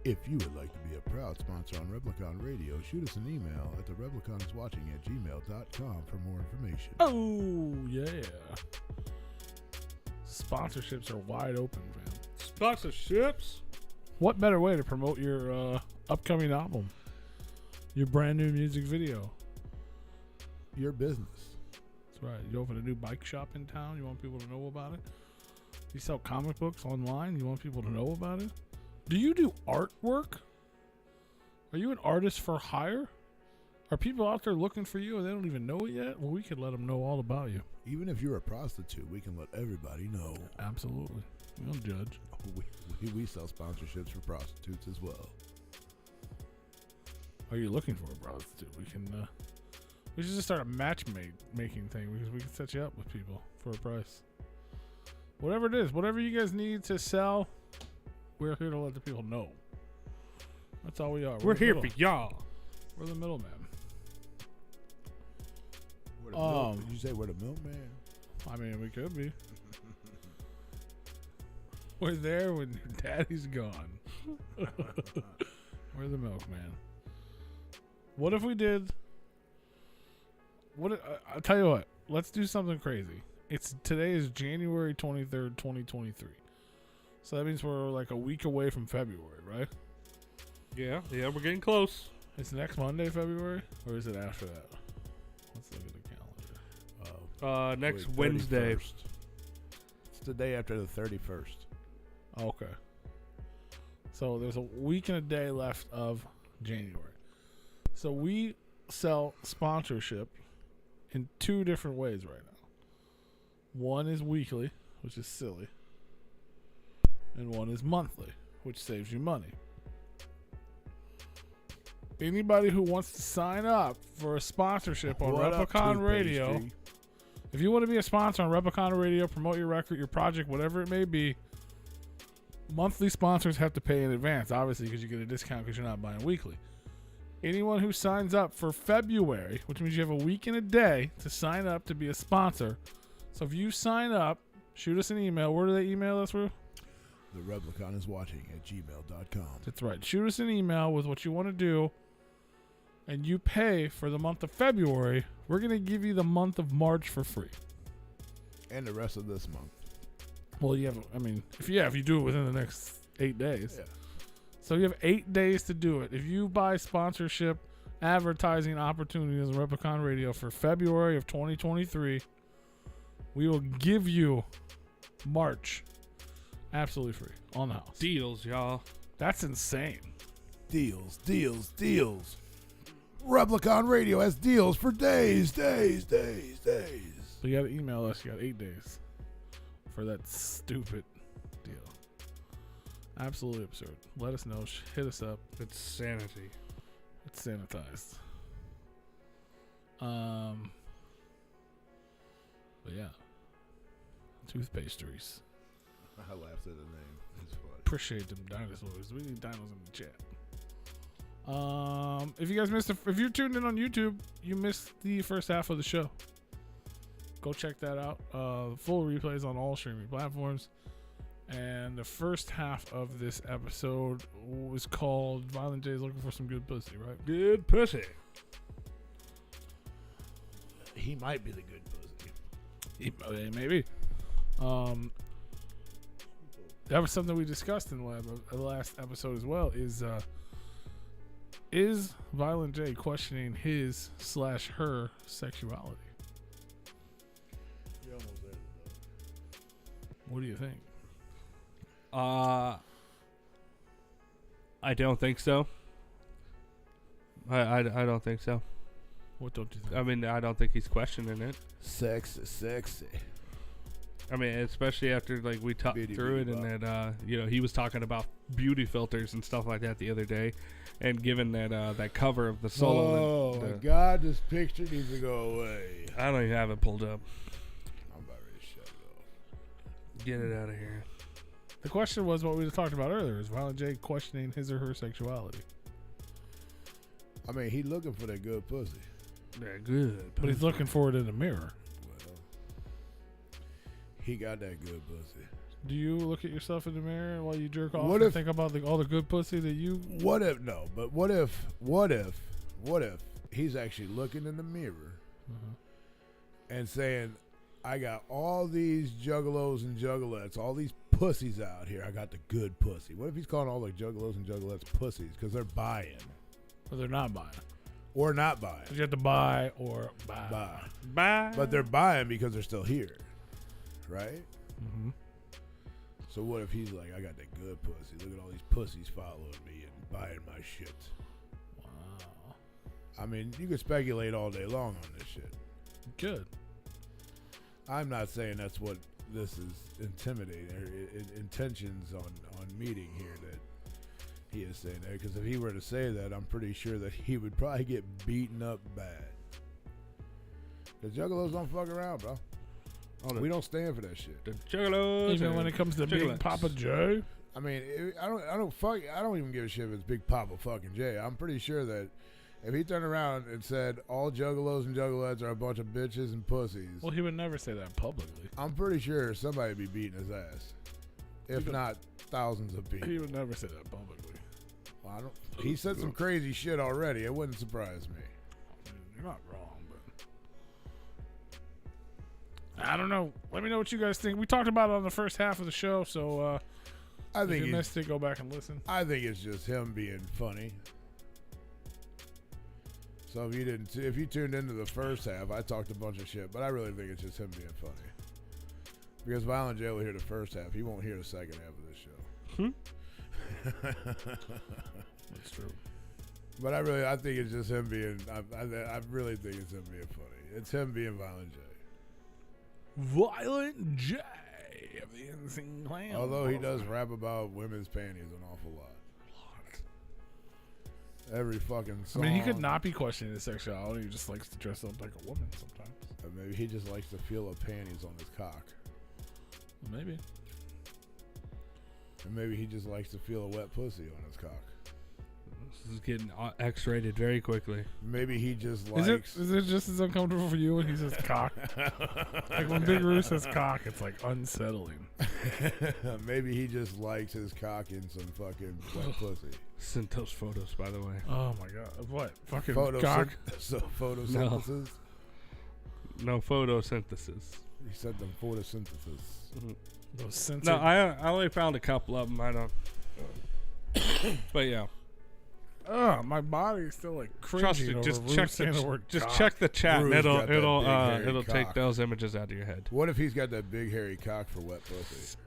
If you would like to be a proud sponsor on Replicon Radio, shoot us an email at therepliconiswatching@gmail.com for more information. Oh, yeah. Sponsorships are wide open, man. Sponsorships? What better way to promote your upcoming album? Your brand new music video. Your business. That's right. You open a new bike shop in town. You want people to know about it. You sell comic books online. You want people to know about it. Do you do artwork? Are you an artist for hire? Are people out there looking for you and they don't even know it yet? Well, we could let them know all about you. Even if you're a prostitute, we can let everybody know. Absolutely. We don't judge. We sell sponsorships for prostitutes as well. Are you looking for a prostitute? We should just start a matchmaking thing because we can set you up with people for a price. Whatever it is, whatever you guys need to sell, we're here to let the people know. That's all we are. We're here for y'all. We're the middleman. Did you say we're the milkman? I mean, we could be. We're there when your daddy's gone. We're the milkman. What if we did? I'll tell you what. Let's do something crazy. Today is January 23rd, 2023. So that means we're like a week away from February, right? Yeah, we're getting close. It's next Monday, February, or is it after that? Let's look at the calendar. Next Wednesday. It's the day after the 31st. Okay. So there's a week and a day left of January. So we sell sponsorship in two different ways right now. One is weekly, which is silly. And one is monthly, which saves you money. Anybody who wants to sign up for a sponsorship on Replicon Radio, if you want to be a sponsor on Replicon Radio, promote your record, your project, whatever it may be, monthly sponsors have to pay in advance, obviously, because you get a discount because you're not buying weekly. Anyone who signs up for February, which means you have a week and a day to sign up to be a sponsor. So if you sign up, shoot us an email. Where do they email us through? Therepliconiswatching@gmail.com. That's right. Shoot us an email with what you want to do, and you pay for the month of February. We're going to give you the month of March for free. And the rest of this month. Well, if you do it within the next 8 days. Yeah. So you have 8 days to do it. If you buy sponsorship advertising opportunities on Replicon Radio for February of 2023, we will give you March absolutely free on the house. Deals, y'all. That's insane. Deals. Replicon Radio has deals for days. So you got to email us. You got 8 days for that stupid deal. Absolutely absurd. Let us know. Hit us up. It's sanity. It's sanitized. But yeah. Toothpastries. I laughed at the name. It's funny. Appreciate them dinosaurs. We need dinos in the chat. If you guys if you're tuned in on YouTube, you missed the first half of the show. Go check that out. Full replays on all streaming platforms. And the first half of this episode was called Violent J's Looking for Some Good Pussy, right? Good pussy. He might be the good pussy. Maybe. That was something we discussed in the last episode as well. Is Violent J questioning his/her sexuality? You're almost there. What do you think? I don't think so. I don't think so. What don't you think? I mean, I don't think he's questioning it. Sexy. I mean, especially after like we talked through it, and that he was talking about beauty filters and stuff like that the other day, and given that that cover of the solo. Oh my God, this picture needs to go away. I don't even have it pulled up. I'm about ready to shut it off. Get it out of here. The question was what we just talked about earlier: is Violent J questioning his or her sexuality? I mean, he looking for that good pussy. That good, but he's looking for it in the mirror. Well, he got that good pussy. Do you look at yourself in the mirror while you jerk off What and if- think about all the good pussy that you... What if he's actually looking in the mirror and saying, I got all these juggalos and juggalettes, all these pussies out here. I got the good pussy. What if he's calling all the juggalos and juggalettes pussies because they're buying? But they're not buying. Or not buying. You have to buy or buy. Bye. But they're buying because they're still here. Right? Mm-hmm. So what if he's like, I got that good pussy. Look at all these pussies following me and buying my shit. Wow. I mean, you could speculate all day long on this shit. Good. I'm not saying that's what this is intimidating or intentions on meeting here that he is saying that. Because if he were to say that, I'm pretty sure that he would probably get beaten up bad. The juggalos don't fuck around, bro. We don't stand for that shit. The juggalos. Even when it comes to Big Papa Joe. I mean, I don't even give a shit if it's Big Papa fucking J. I'm pretty sure that if he turned around and said all juggalos and juggalettes are a bunch of bitches and pussies, Well, he would never say that publicly. I'm pretty sure somebody would be beating his ass, if not thousands of people. He would never say that publicly. Well, I don't. He said some crazy shit already. It wouldn't surprise me. I mean, you're not wrong, but I don't know. Let me know what you guys think. We talked about it on the first half of the show, so I if think you missed it, go back and listen. I think it's just him being funny. So if you tuned into the first half, I talked a bunch of shit, but I really think it's just him being funny. Because Violent J will hear the first half, he won't hear the second half of this show. That's true. But I think it's just him being. I really think it's him being funny. It's him being Violent J. Violent J of the Insane Clan. Although he does rap about women's panties an awful lot. Every fucking song. I mean, he could not be questioning his sexuality. He just likes to dress up like a woman sometimes. Or maybe he just likes the feel of panties on his cock. Maybe. And maybe he just likes to feel a wet pussy on his cock. This is getting X-rated very quickly. Maybe he just likes. Is it just as uncomfortable for you when he says cock? Like when Big Roo says cock, it's like unsettling. Maybe he just likes his cock in some fucking wet pussy. Sent those photos, by the way. Oh my god! What fucking cock? Photosynthesis. No photosynthesis. He said them photosynthesis. Mm-hmm. Those censored. No, I only found a couple of them. I don't. But yeah. My body is still like Trust cringing me, over just Roo check saying the word just cock. check the chat. Roo's And got that big, hairy it'll take cock. those images out of your head. What if he's got that big hairy cock for wet pussy?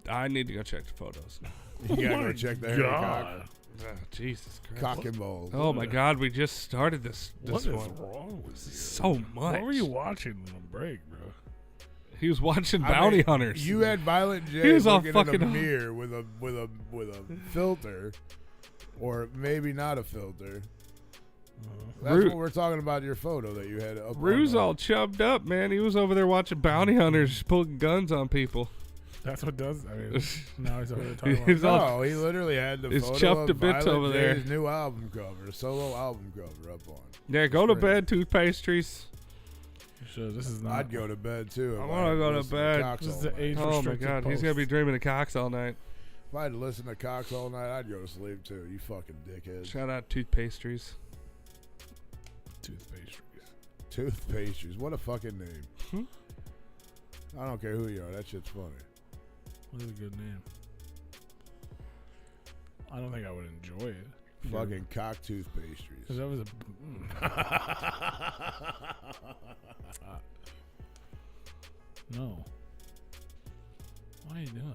I need to go check the photos. You gotta go check the hairy cock. Oh, Jesus Christ. Cock and balls. Oh my God, we just started this What is one. wrong with you? So much. What were you watching on the break, bro? He was watching I Bounty mean, Hunters. You had Violent He J was all looking in fucking- a mirror with a filter, or maybe not a filter. That's Roo- what we're talking about. Your photo that you had up. Roo's on, all chubbed up, man. He was over there watching Bounty Hunters pulling guns on people. That's what does. I mean, now he's over there talking He's about. all- No, he literally had the It's photo chuffed of to bits Violent over there. J's new album cover, solo album cover up on. Yeah, go to Right. bed, toothpastries. Sure, this is not. I'd go to bed too. I if wanna had go to listen bed. Cox This is all the night. age Oh my restricted God, he's gonna be post. dreaming of cocks all night. If I had to listen to Cox all night, I'd go to sleep too. You fucking dickhead. Shout out toothpastries. Toothpaste. Toothpastries. What a fucking name. Hmm? I don't care who you are. That shit's funny. What is a good name? I don't think I would enjoy it. Fucking cock toothpastries. Because that was a. No. Why are you doing that?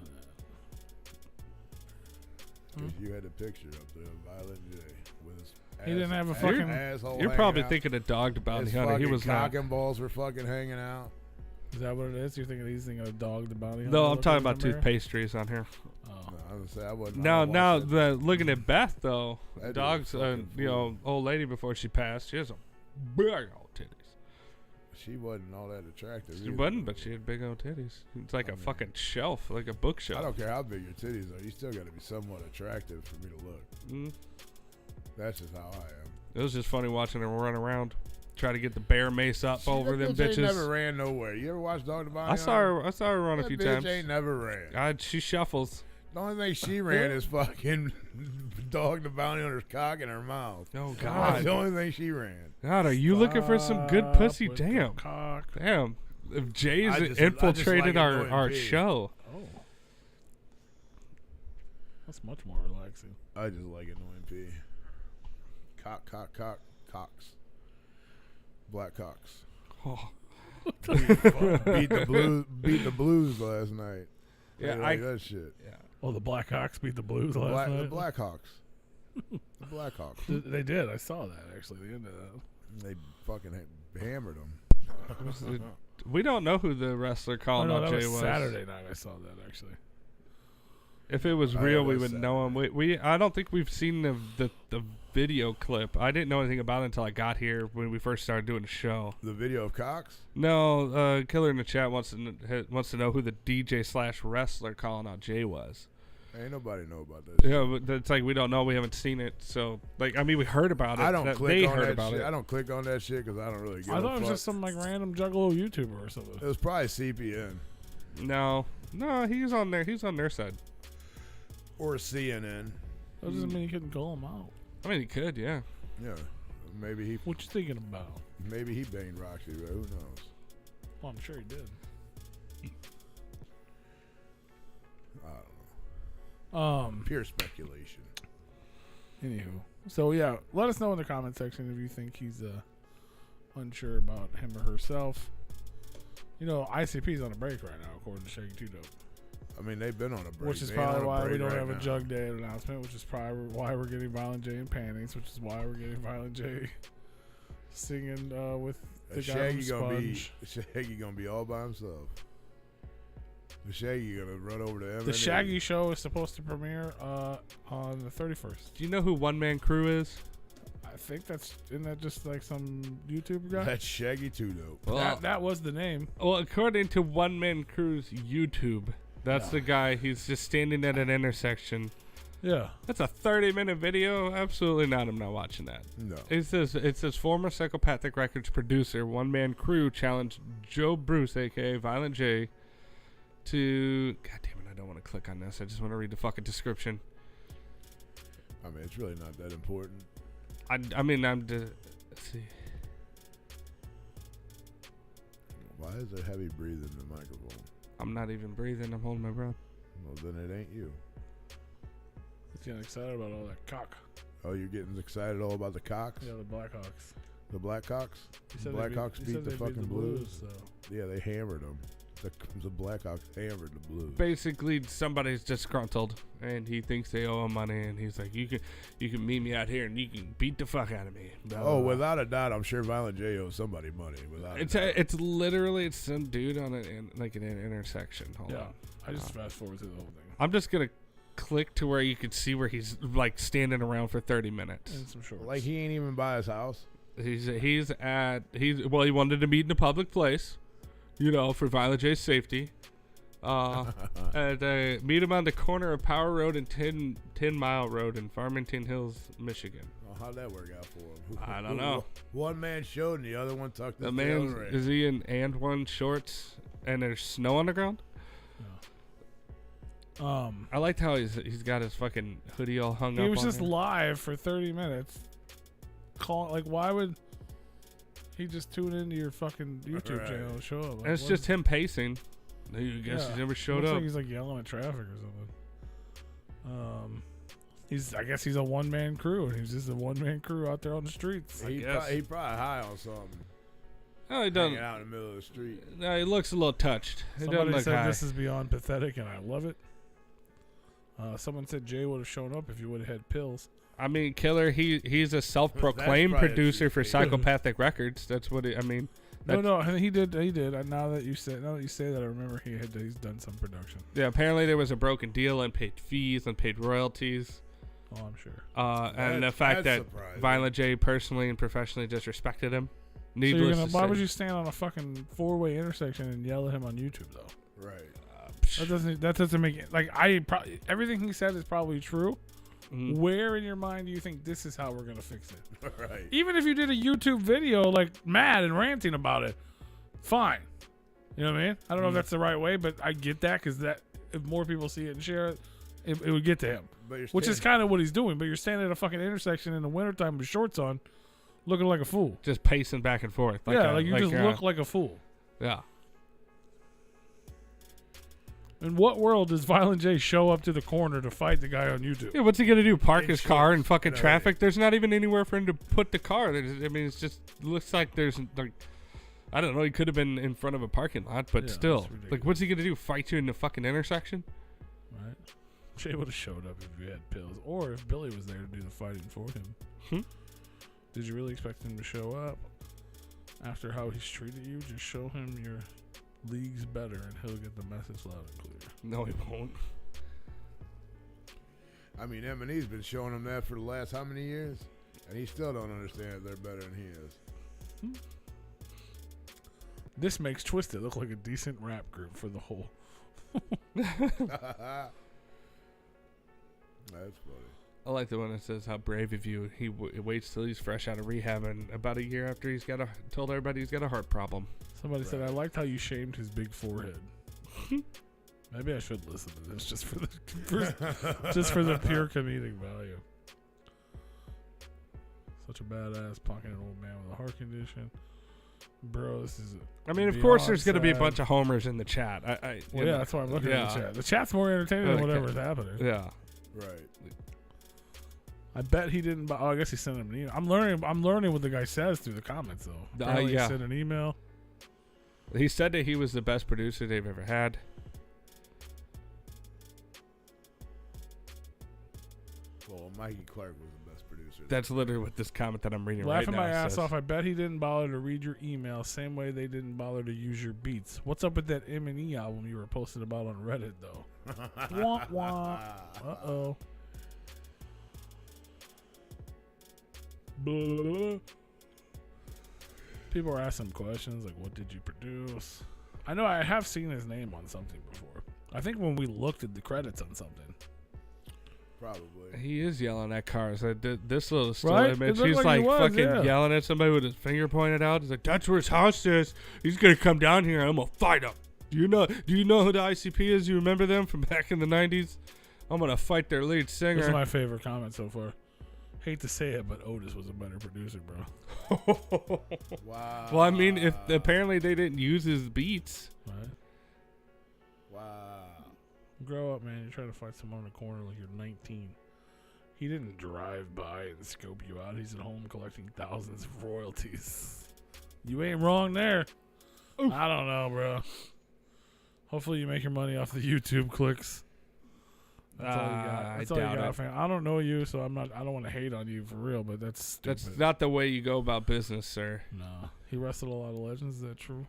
Because you had a picture up there of Violent J with his He didn't have a ass- fucking- asshole. You're hanging probably out. thinking of Dog the Bounty His Hunter. He fucking was cock not. and balls were fucking hanging out. Is that what it is? You're thinking he's thinking of Dog the Bounty Hunter? No, I'm looking talking in the about mirror? toothpastries on here. Oh. No, I was gonna say I wouldn't. Now, I now, wouldn't watch looking at Beth though, That Dog's, dude's fucking you know, old lady before she passed. She has a big old titties. it. She wasn't all that attractive. She either. wasn't, but she had big old titties. It's like I a mean, fucking shelf, like a bookshelf. I don't care how big your titties are. You still got to be somewhat attractive for me to look. Mm. That's just how I am. It was just funny watching her run around. try to get the bear mace up over them bitches. She never ran nowhere. You ever watch Dog the Bounty? I saw her run a few times. Bitch ain't never ran. God, she shuffles. The only thing she ran is fucking Dog the Bounty on her cock and her mouth. Oh That's God. the only thing she ran. God, are you looking for some good pussy? Damn. Damn. If Jay's infiltrated our show. Oh. That's much more relaxing. I just like annoying P. Cocks. Black cocks. Oh. beat the Blues last night. Yeah, like that shit. Yeah. Oh, the Blackhawks beat the Blues last night? The Blackhawks. The Blackhawks. They did. I saw that, actually, the end of that. They fucking hammered them. We don't know who the wrestler calling out Jay was. Saturday night I saw that, actually. If it was real, we would know him. I don't think we've seen the video clip. I didn't know anything about it until I got here when we first started doing the show. The video of Cox? No, Killer in the chat wants to know who the DJ/wrestler calling out Jay was. Ain't nobody know about that. Yeah, but it's like we don't know. We haven't seen it. So, like, I mean, we heard about it. I don't click on that shit. It. I don't click on that shit because I don't really give a fuck. I thought it was just some like random Juggalo YouTuber or something. It was probably CPN. No, he's on there. He's on their side. Or CNN. That doesn't mean you couldn't call him out. I mean, he could, yeah. Yeah. Maybe he. What you thinking about? Maybe he banged Roxy, but who knows? Well, I'm sure he did. I don't know. Pure speculation. Anywho, so yeah, let us know in the comment section if you think he's unsure about him or herself. You know, ICP's on a break right now, according to Shaggy 2 Dope. I mean, they've been on a break. Which is probably why we don't have a Jug Day announcement, which is probably why we're getting Violent J in panties, which is why we're getting Violent J singing with the guy from Sponge. Shaggy gonna be all by himself. The Shaggy gonna run over to M. The Shaggy show is supposed to premiere on the 31st. Do you know who One Man Crew is? I think isn't that just like some YouTuber guy? That's Shaggy 2 Dope. Well, that was the name. Well, according to One Man Crew's YouTube, that's the guy. He's just standing at an intersection. Yeah. That's a 30-minute video? Absolutely not. I'm not watching that. No. It says former Psychopathic Records producer, One Man Crew, challenged Joe Bruce, a.k.a. Violent J, to... God damn it, I don't want to click on this. I just want to read the fucking description. I mean, it's really not that important. I mean, let's see. Why is there heavy breathing in the microphone? I'm not even breathing. I'm holding my breath. Well, then it ain't you. He's getting excited about all that cock. Oh, you're getting excited all about the cocks? Yeah, the Blackhawks. The Blackhawks? The Blackhawks beat the fucking Blues? So. Yeah, they hammered them. The Blackhawks hammered the Blues. Basically, somebody's disgruntled, and he thinks they owe him money, and he's like, "You can meet me out here, and you can beat the fuck out of me." Blah, blah, blah. Without a doubt, I'm sure Violent J owes somebody money. It's literally some dude on an intersection. Hold on. I just fast forward through the whole thing. I'm just gonna click to where you can see where he's like standing around for 30 minutes. And some shorts. Like he ain't even by his house. He wanted to meet in a public place, you know, for Violent J's safety. And meet him on the corner of Power Road and 10 Mile Road in Farmington Hills, Michigan. Well, how'd that work out for him? I don't know. One man showed and the other one tucked his The man, is he in and one shorts and there's snow on the ground? Yeah. I liked how he's got his fucking hoodie all hung up. He was on just him. live for 30 minutes. Why would he just tune into your fucking YouTube channel and show up? And it's just him pacing. I guess he never showed up. Like he's like yelling at traffic or something. I guess he's a one-man crew, and he's just a one-man crew out there on the streets. He probably high on something. Oh, he doesn't. Hanging out in the middle of the street. No, he looks a little touched. Somebody said this is beyond pathetic, and I love it. Someone said Jay would have shown up if you would have had pills. I mean, Killer, he's a self-proclaimed producer for Psychopathic Records. That's what I mean. No, he did. Now that you say that, I remember he's done some production. Yeah, apparently there was a broken deal, unpaid fees, unpaid royalties. Oh, I'm sure. And the fact that Violent J personally and professionally disrespected him. Needless to say. Why would you stand on a fucking 4-way intersection and yell at him on YouTube though? Right. That doesn't make it. Like everything he said is probably true, where in your mind do you think this is how we're going to fix it? Right. Even if you did a YouTube video like mad and ranting about it, fine. You know what I mean? I don't know if that's the right way, but I get that because that if more people see it and share it, it would get to him. Which is kind of what he's doing. But you're standing at a fucking intersection in the wintertime with shorts on, looking like a fool. Just pacing back and forth. Like you just look like a fool. Yeah. In what world does Violent J show up to the corner to fight the guy on YouTube? Yeah, what's he gonna do? Park his car in fucking traffic? There's not even anywhere for him to put the car. It's just looks like there's like, I don't know. He could have been in front of a parking lot, but still, like, what's he gonna do? Fight you in the fucking intersection? Right. Jay would have showed up if you had pills, or if Billy was there to do the fighting for him. Did you really expect him to show up after how he's treated you? Just show him your league's better and he'll get the message loud and clear. No, he won't. I mean, M&E's been showing him that for the last how many years? And he still don't understand they're better than he is. This makes Twisted look like a decent rap group for the whole. That's funny. I like the one that says how brave of you. He waits till he's fresh out of rehab, and about a year after he's told everybody he's got a heart problem. Somebody said, I liked how you shamed his big forehead. Maybe I should listen to this just for the pure comedic value. Such a badass punking an old man with a heart condition. Bro, this is. I mean, of course, there's going to be a bunch of homers in the chat. Yeah, that's why I'm looking at the chat. The chat's more entertaining than whatever's happening. Yeah. Right. I bet he didn't. I guess he sent him an email. I'm learning what the guy says through the comments, though. Apparently he sent an email. He said that he was the best producer they've ever had. Well, Mikey Clark was the best producer. That's literally what this comment that I'm reading Laughing right now my ass says. off. I bet he didn't bother to read your email. Same way they didn't bother to use your beats. What's up with that M&E album you were posting about on Reddit, though? Wah, wah. Uh-oh. Blah, blah, blah. People are asking questions like, what did you produce? I know I have seen his name on something before. I think when we looked at the credits on something. Probably. He is yelling at cars. This little still Right? image, It looked he's like he was, fucking yelling at somebody with his finger pointed out. He's like, that's where his house is. He's going to come down here and I'm going to fight him. Do you know who the ICP is? You remember them from back in the 90s? I'm going to fight their lead singer. This is my favorite comment so far. Hate to say it, but Otis was a better producer, bro. Wow. Well, I mean, if apparently they didn't use his beats. Right? Wow. Grow up, man. You're trying to fight someone in the corner like you're 19. He didn't drive by and scope you out. He's at home collecting thousands of royalties. You ain't wrong there. Oof. I don't know, bro. Hopefully you make your money off the YouTube clicks. That's all you got. That's all you got, fam. I don't know you, so I don't want to hate on you for real, but that's stupid. That's not the way you go about business, sir. No. He wrestled a lot of legends. Is that true?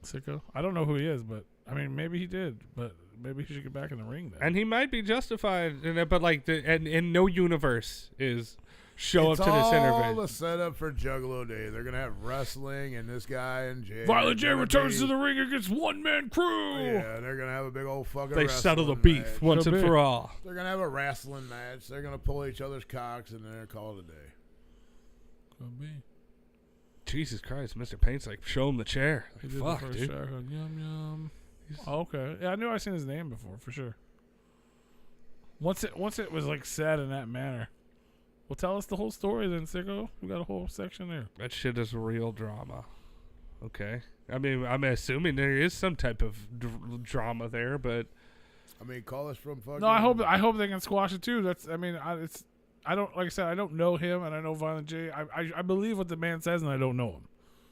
Sicko? I don't know who he is, but I mean, maybe he did, but maybe he should get back in the ring then. And he might be justified in it, but like in no universe is show up to this interview. It's all a setup for Juggalo Day. They're gonna have wrestling, and this guy and Jay. Violent J returns to the ring against One Man Crew. Yeah, they're gonna have a big old fucking. They settle the beef match. once and for all. They're gonna have a wrestling match. They're gonna pull each other's cocks, and then call it a day. Could be. Jesus Christ, Mr. Paint's like, show him the chair. He Like, did fuck, the first dude. shotgun. Yum yum. Oh, okay. Yeah, I knew I seen his name before for sure. Once it was like said in that manner. Well, tell us the whole story then, Sicko. We got a whole section there. That shit is real drama. Okay. I mean, I'm assuming there is some type of drama there, but I mean, call us from fucking. No, I hope they can squash it too. That's. I mean, I don't, like I said, I don't know him, and I know Violent J. I believe what the man says, and I don't know him.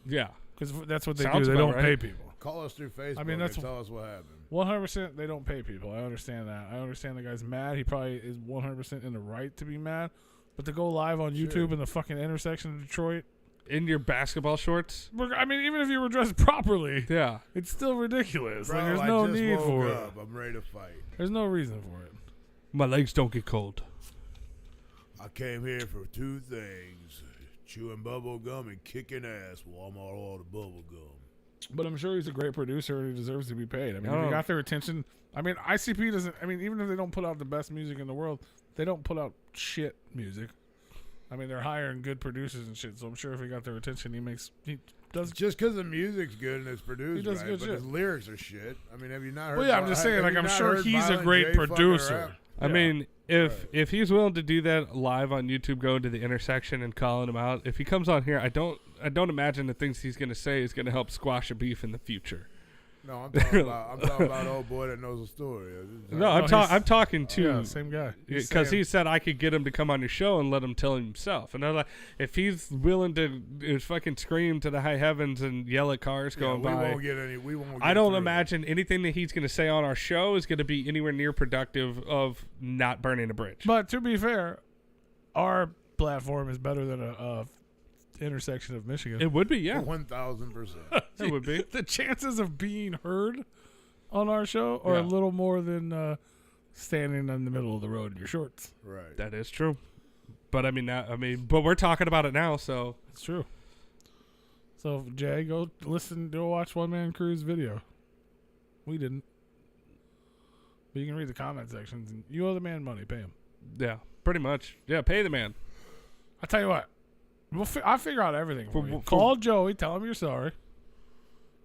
Yeah, because that's what they Sounds do. They about don't pay right. people. Call us through Facebook. I mean, that's and tell us what happened. 100%. They don't pay people. I understand that. I understand the guy's mad. He probably is 100% in the right to be mad. But to go live on YouTube in the fucking intersection of Detroit in your basketball shorts. I mean, even if you were dressed properly, yeah, it's still ridiculous. Bro, like, there's no need for it. I'm ready to fight. There's no reason for it. My legs don't get cold. I came here for two things: chewing bubble gum and kicking ass. Walmart all the bubble gum. But I'm sure he's a great producer and he deserves to be paid. I mean, if he got their attention. I mean, ICP doesn't. I mean, even if they don't put out the best music in the world, they don't put out shit music. I mean, they're hiring good producers and shit, so I'm sure if he got their attention, he does. Just because the music's good and it's produced He does right, good but shit. his lyrics are shit. I mean, have you not heard? Well, yeah, I'm just saying, like, I'm sure he's a great producer. I mean, if he's willing to do that live on YouTube, going to the intersection and calling him out, if he comes on here, I don't imagine the things he's going to say is going to help squash a beef in the future. No, I'm talking about old boy that knows a story. No, I'm talking to same guy. because he said I could get him to come on your show and let him tell himself. And I'm like, if he's willing to fucking scream to the high heavens and yell at cars going by, we won't. I don't imagine anything that he's going to say on our show is going to be anywhere near productive of not burning a bridge. But to be fair, our platform is better than a intersection of Michigan. It would be, yeah. 1,000%. It would be. The chances of being heard on our show are a Yeah. little more than standing in the middle of the road in your shorts. Right. That is true. But but we're talking about it now, so It's true. So Jay, go watch One Man Crew's video. We didn't. But you can read the comment sections. And you owe the man money. Pay him. yeah, pretty much. Yeah, pay the man. I tell you what. I'll figure out everything for you. For- Call Joey. Tell him you're sorry.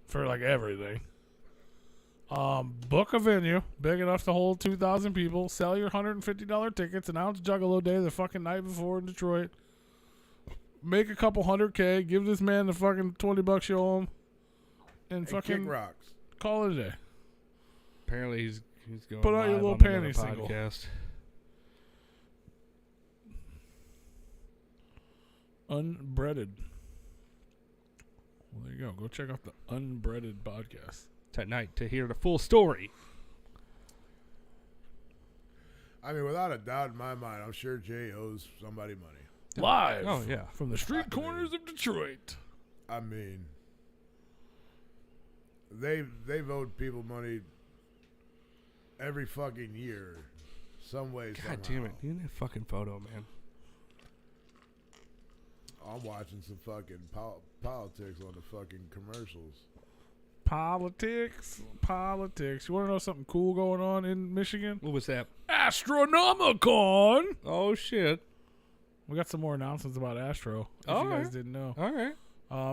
For like everything. Book a venue big enough to hold 2,000 people. Sell your $150 tickets. Announce Juggalo Day the fucking night before in Detroit. Make a couple $100K. Give this man the fucking $20 you owe him. And fucking kick rocks. call it a day. Apparently he's going Put out your live little on another panty single. podcast. Unbreaded. Well, there you go. Go check out the Unbreaded podcast. Tonight to hear the full story. I mean, without a doubt in my mind, I'm sure Jay owes somebody money. Live. Oh, yeah. From the street corners of Detroit. I mean, they've owed people money every fucking year, some way. God damn it. You need a fucking photo, man. I'm watching some fucking politics on the fucking commercials. Politics. You want to know something cool going on in Michigan? What was that? Astronomicon. Oh, shit. We got some more announcements about Astro. If All you guys right. didn't know. All right.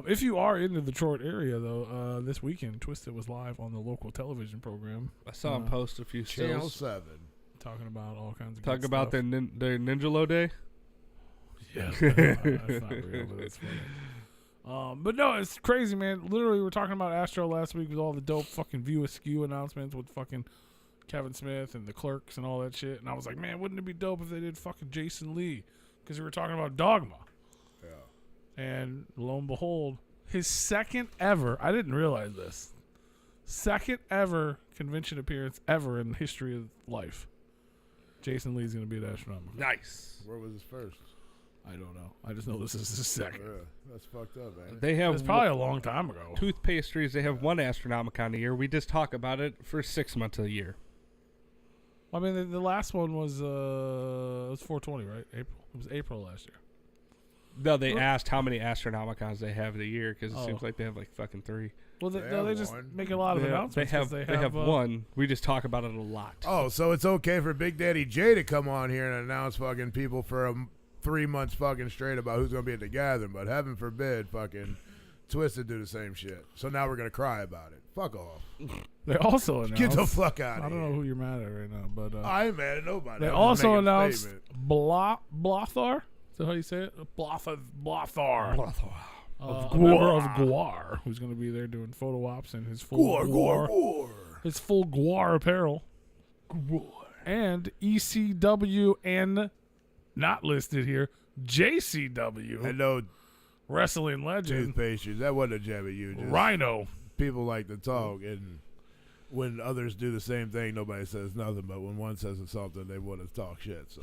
If you are in the Detroit area, though, this weekend, Twisted was live on the local television program. I saw him post a few Channel stills. 7. Talking about all kinds of Talk good about stuff. the Ninja Lo Day. Yeah, that's not real, but it's funny. But no, it's crazy, man. Literally, we were talking about Astro last week with all the dope fucking View Askew announcements with fucking Kevin Smith and the Clerks and all that shit. And I was like, man, wouldn't it be dope if they did fucking Jason Lee? Because we were talking about Dogma. Yeah. And lo and behold, his second ever, I didn't realize this, second ever convention appearance ever in the history of life. Jason Lee's going to be at Astronomical. Nice. Where was his first? I don't know. I just know this is his second. Yeah, that's fucked up, man. They have It's probably a long time ago. tooth pastries. They have one Astronomicon a year. We just talk about it for 6 months of the year. I mean, the last one was it was 420, right? April. It was April last year. No, they asked how many Astronomicons they have a year because it Oh. seems like they have like fucking 3. Well, They they have just one. make a lot of They announcements. have 'cause they have one. We just talk about it a lot. Oh, so it's okay for Big Daddy Jay to come on here and announce fucking people for 3 months fucking straight about who's going to be at the gathering, but heaven forbid fucking Twisted do the same shit. So now we're going to cry about it. Fuck off. They also announced. Get the fuck out of I here. don't know who you're mad at right now, but I ain't mad at nobody. they I'm just also making a announced statement. Blothar. Is that how you say it? Blothar. Of A member of Guar, who's going to be there doing photo ops in his full Gore. his full Guar apparel. And ECW and not listed here, JCW, I know wrestling legend, toothpastries. That wasn't a jab at you. Just Rhino. people like to talk, and when others do the same thing, nobody says nothing. But when one says something, they want to talk shit. So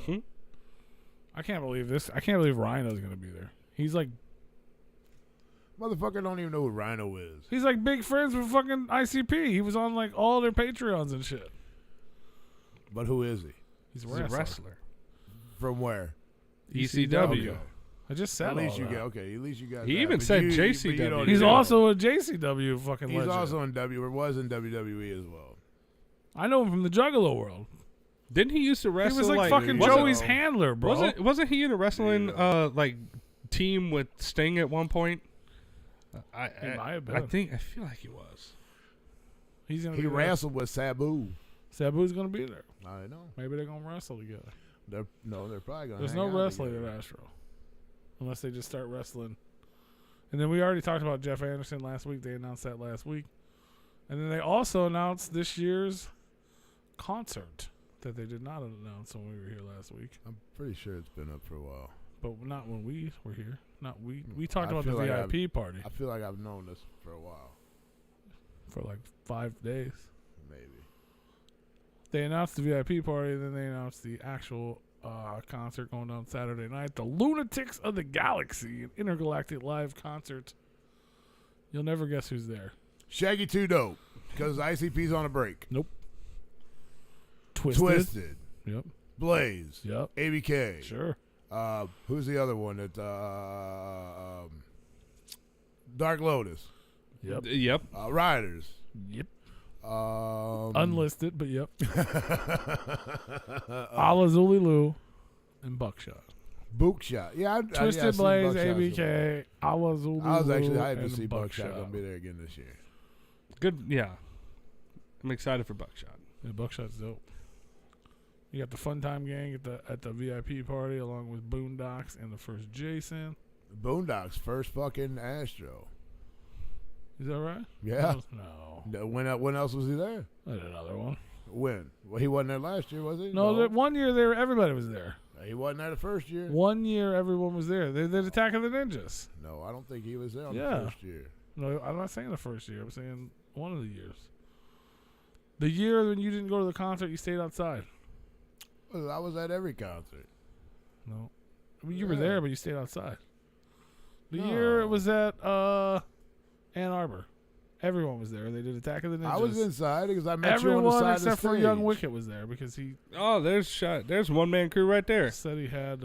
I can't believe this. I can't believe Rhino's going to be there. He's like motherfucker don't even know who Rhino is. He's like big friends with fucking ICP. He was on like all their Patreons and shit. But who is he? He's a He's a wrestler. wrestler. From where? ECW. Okay. I just said At least all you that. get okay. At least you got. He that. even But said you JCW. don't He's even- also a JCW fucking He's legend. also in WWE as well. I know him from the Juggalo world. Didn't he used to wrestle? He was like fucking wasn't- Joey's handler, bro. Wasn't he in a wrestling like team with Sting at one point? I feel like he was. He's gonna. He be wrestled with Sabu. Sabu's gonna be there. I know. Maybe they're gonna wrestle together. They're probably gonna. There's hang no out wrestling together. at Astro, unless they just start wrestling. And then we already talked about Jeff Anderson last week. They announced that last week, and then they also announced this year's concert that they did not announce when we were here last week. I'm pretty sure it's been up for a while. But not when we were here. Not we. We talked about the feel like VIP party I feel like I've known this for a while. for like 5 days. Maybe. They announced the VIP party, and then they announced the actual concert going on Saturday night. The Lunatics of the Galaxy, an intergalactic live concert. You'll never guess who's there. Shaggy 2 Dope, because ICP's on a break. Nope. Twisted. Yep. Blaze. Yep. ABK. Sure. Who's the other one? That Dark Lotus. Yep. Yep. Riders. Yep. Unlisted, but yep. Ala Zululu and Buckshot. Bookshot. Yeah, Twisted Blaze, ABK, Ala Zululu. I was actually hyped to and see Buckshot Buckshot. gonna be there again this year. Good. Yeah. I'm excited for Buckshot. Yeah, Buckshot's dope. You got the Fun Time Gang at the VIP party along with Boondocks and the first Jason. Boondocks first fucking Astro. Is that right? Yeah. No. When else was he there? I had another one. When? Well, he wasn't there last year, was he? No, that one year everybody was there. He wasn't there the first year. 1 year everyone was there. They did Attack of the Ninjas. No, I don't think he was there on Yeah. the first year. No, I'm not saying the first year. I'm saying one of the years. The year when you didn't go to the concert, you stayed outside. Well, I was at every concert. No. I mean, you were Yeah. there, but you stayed outside. The No. year it was at Ann Arbor. Everyone was there. They did Attack of the Ninjas. I was inside because I met Everyone you on the side except of the for stage. Young Wicket was there because he Oh, there's one man crew right there. said he had.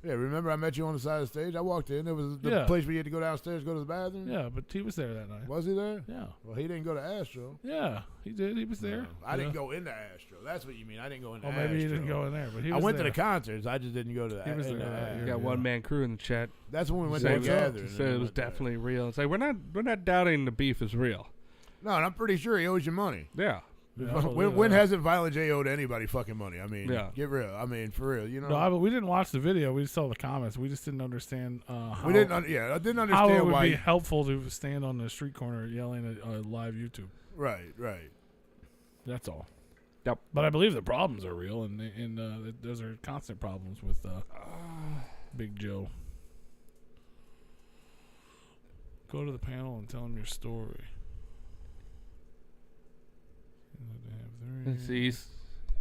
Yeah, remember I met you on the side of the stage? I walked in. It was the Yeah. place where you had to go downstairs, go to the bathroom. Yeah, but he was there that night. Was he there? Yeah. Well, he didn't go to Astro. Yeah, he did. He was there. No, I didn't go into Astro. That's what you mean. I didn't go into Oh, Astro. maybe he didn't go in there, but he I was went there. to the concerts. I just didn't go to the He was into there that Astro. year. You got one man crew in the chat. That's when we went Said together. it was definitely real. It's like we're not doubting the beef is real. No, and I'm pretty sure he owes you money. Yeah. Yeah, I believe When that. hasn't Violent J owed anybody fucking money? I mean, Yeah. get real. I mean, for real. You know, No, but we didn't watch the video. We just saw the comments. We just didn't understand how, I didn't how it understand would why. be helpful to stand on the street corner yelling at live YouTube. Right. That's all. Yep. But I believe the problems are real, and those are constant problems with Big Joe. Go to the panel and tell him your story. Let's see.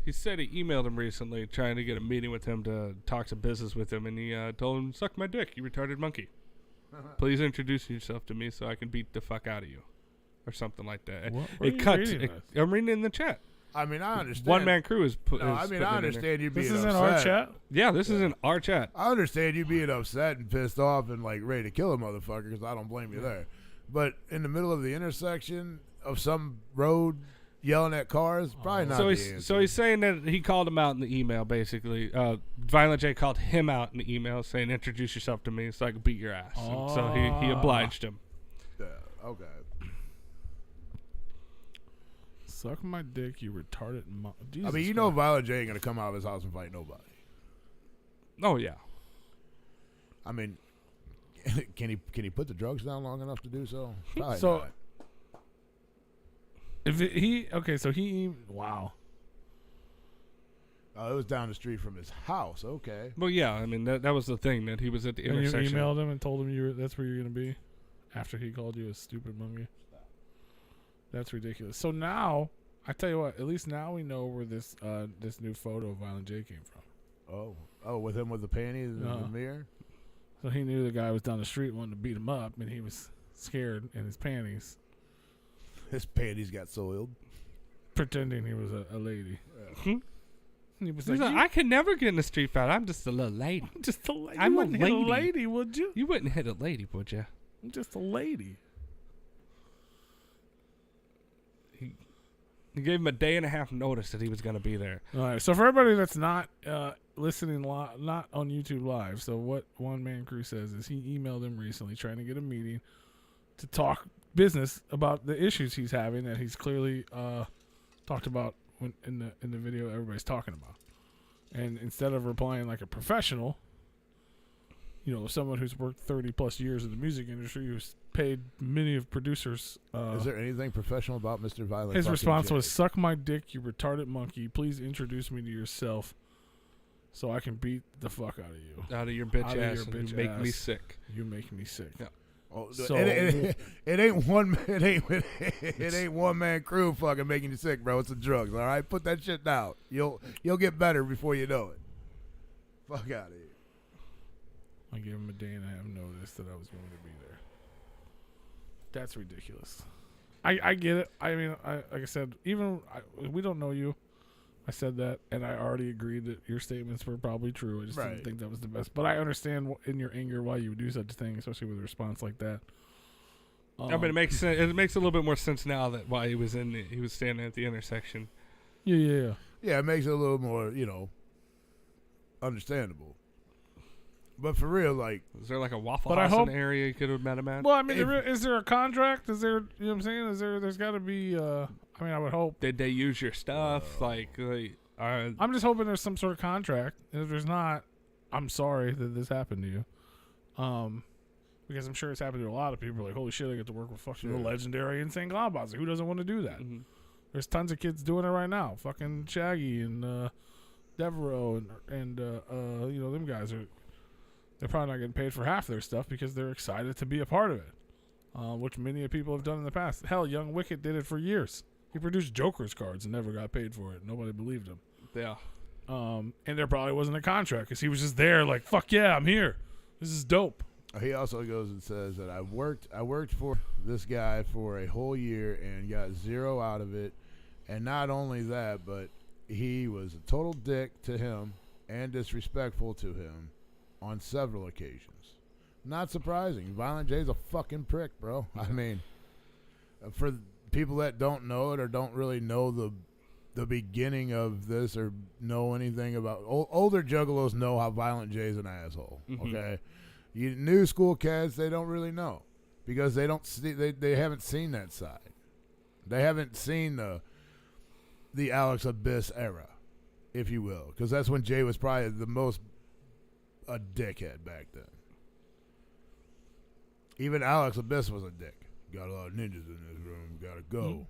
He said he emailed him recently trying to get a meeting with him to talk some business with him, and he told him, "Suck my dick, you retarded monkey. Please introduce yourself to me so I can beat the fuck out of you," or something like that. What? It cuts. I'm reading it in the chat. I mean, I understand. One man crew is put. No, I mean, I understand you being This upset. isn't our chat. Yeah, this is in our chat. I understand you being upset and pissed off and like ready to kill a motherfucker because I don't blame you there. But in the middle of the intersection of some road, yelling at cars, probably not. So he's saying that he called him out in the email. Basically, Violent J called him out in the email, saying, "Introduce yourself to me so I can beat your ass." And so he obliged him. Yeah, okay. Suck my dick, you retarded I mean, you know, Violent J ain't gonna come out of his house and fight nobody. Oh yeah. I mean, can he put the drugs down long enough to do so? Probably So- not. Wow. Oh, it was down the street from his house. Okay. Well, yeah. I mean, that was the thing, that he was at the And you intersection. emailed him and told him that's where you're gonna be after he called you a stupid monkey. That's ridiculous. So now, I tell you what, at least now we know where this new photo of Violent J came from. Oh, with him with the panties and the mirror. So he knew the guy was down the street wanting to beat him up, and he was scared in his panties, His panties got soiled. pretending he was a lady. Yeah. And he was He's like, like, I could never get in a street fight. I'm just a little lady. just a lady. I'm you a wouldn't hit a lady. lady, would you? You wouldn't hit a lady, would you? I'm just a lady. He gave him a day and a half notice that he was going to be there. All right. So for everybody that's not listening, not on YouTube Live, so what One Man Crew says is he emailed him recently trying to get a meeting to talk business about the issues he's having that he's clearly talked about in the video everybody's talking about. And instead of replying like a professional, someone who's worked 30 plus years in the music industry, who's paid many of producers. Is there anything professional about Mr. Violent? His response was, "Suck my dick, you retarded monkey. Please introduce me to yourself so I can beat the fuck out of you. Out of your bitch ass. You make me sick. You make me sick." Yeah. Oh, so it ain't one man crew fucking making you sick, bro. It's the drugs. All right, put that shit down. You'll get better before you know it. Fuck out of here. I gave him a day and a half notice that I was going to be there. That's ridiculous. I get it. I mean, like I said, we don't know you. I said that, and I already agreed that your statements were probably true. I just didn't think that was the best. But I understand in your anger why you would do such a thing, especially with a response like that. I mean, it makes sense. It makes a little bit more sense now that why he was standing at the intersection. Yeah. Yeah, it makes it a little more, understandable. But for real, like, is there like a Waffle House in the area you could have met him at? Well, I mean, is there a contract? Is there, you know what I'm saying? There's got to be, I would hope. Did they use your stuff? I'm just hoping there's some sort of contract. If there's not, I'm sorry that this happened to you. Because I'm sure it's happened to a lot of people. Like, holy shit, I get to work with fucking the legendary Insane Clownbozzer. Who doesn't want to do that? Mm-hmm. There's tons of kids doing it right now. Fucking Shaggy and Devereaux and them guys are. They're probably not getting paid for half their stuff because they're excited to be a part of it, which many people have done in the past. Hell, Young Wicket did it for years. He produced Joker's cards and never got paid for it. Nobody believed him. Yeah. And there probably wasn't a contract because he was just there like, fuck yeah, I'm here. This is dope. He also goes and says that I worked for this guy for a whole year and got zero out of it. And not only that, but he was a total dick to him and disrespectful to him on several occasions. Not surprising. Violent J's a fucking prick, bro. I mean, for people that don't know it or don't really know the beginning of this or know anything about older juggalos know how Violent J's an asshole. Mm-hmm. Okay, you new school cats, they don't really know because they don't see they haven't seen that side. They haven't seen the Alex Abyss era, if you will, because that's when Jay was probably the most a dickhead back then. Even Alex Abyss was a dick. Got a lot of ninjas in this room. Gotta go.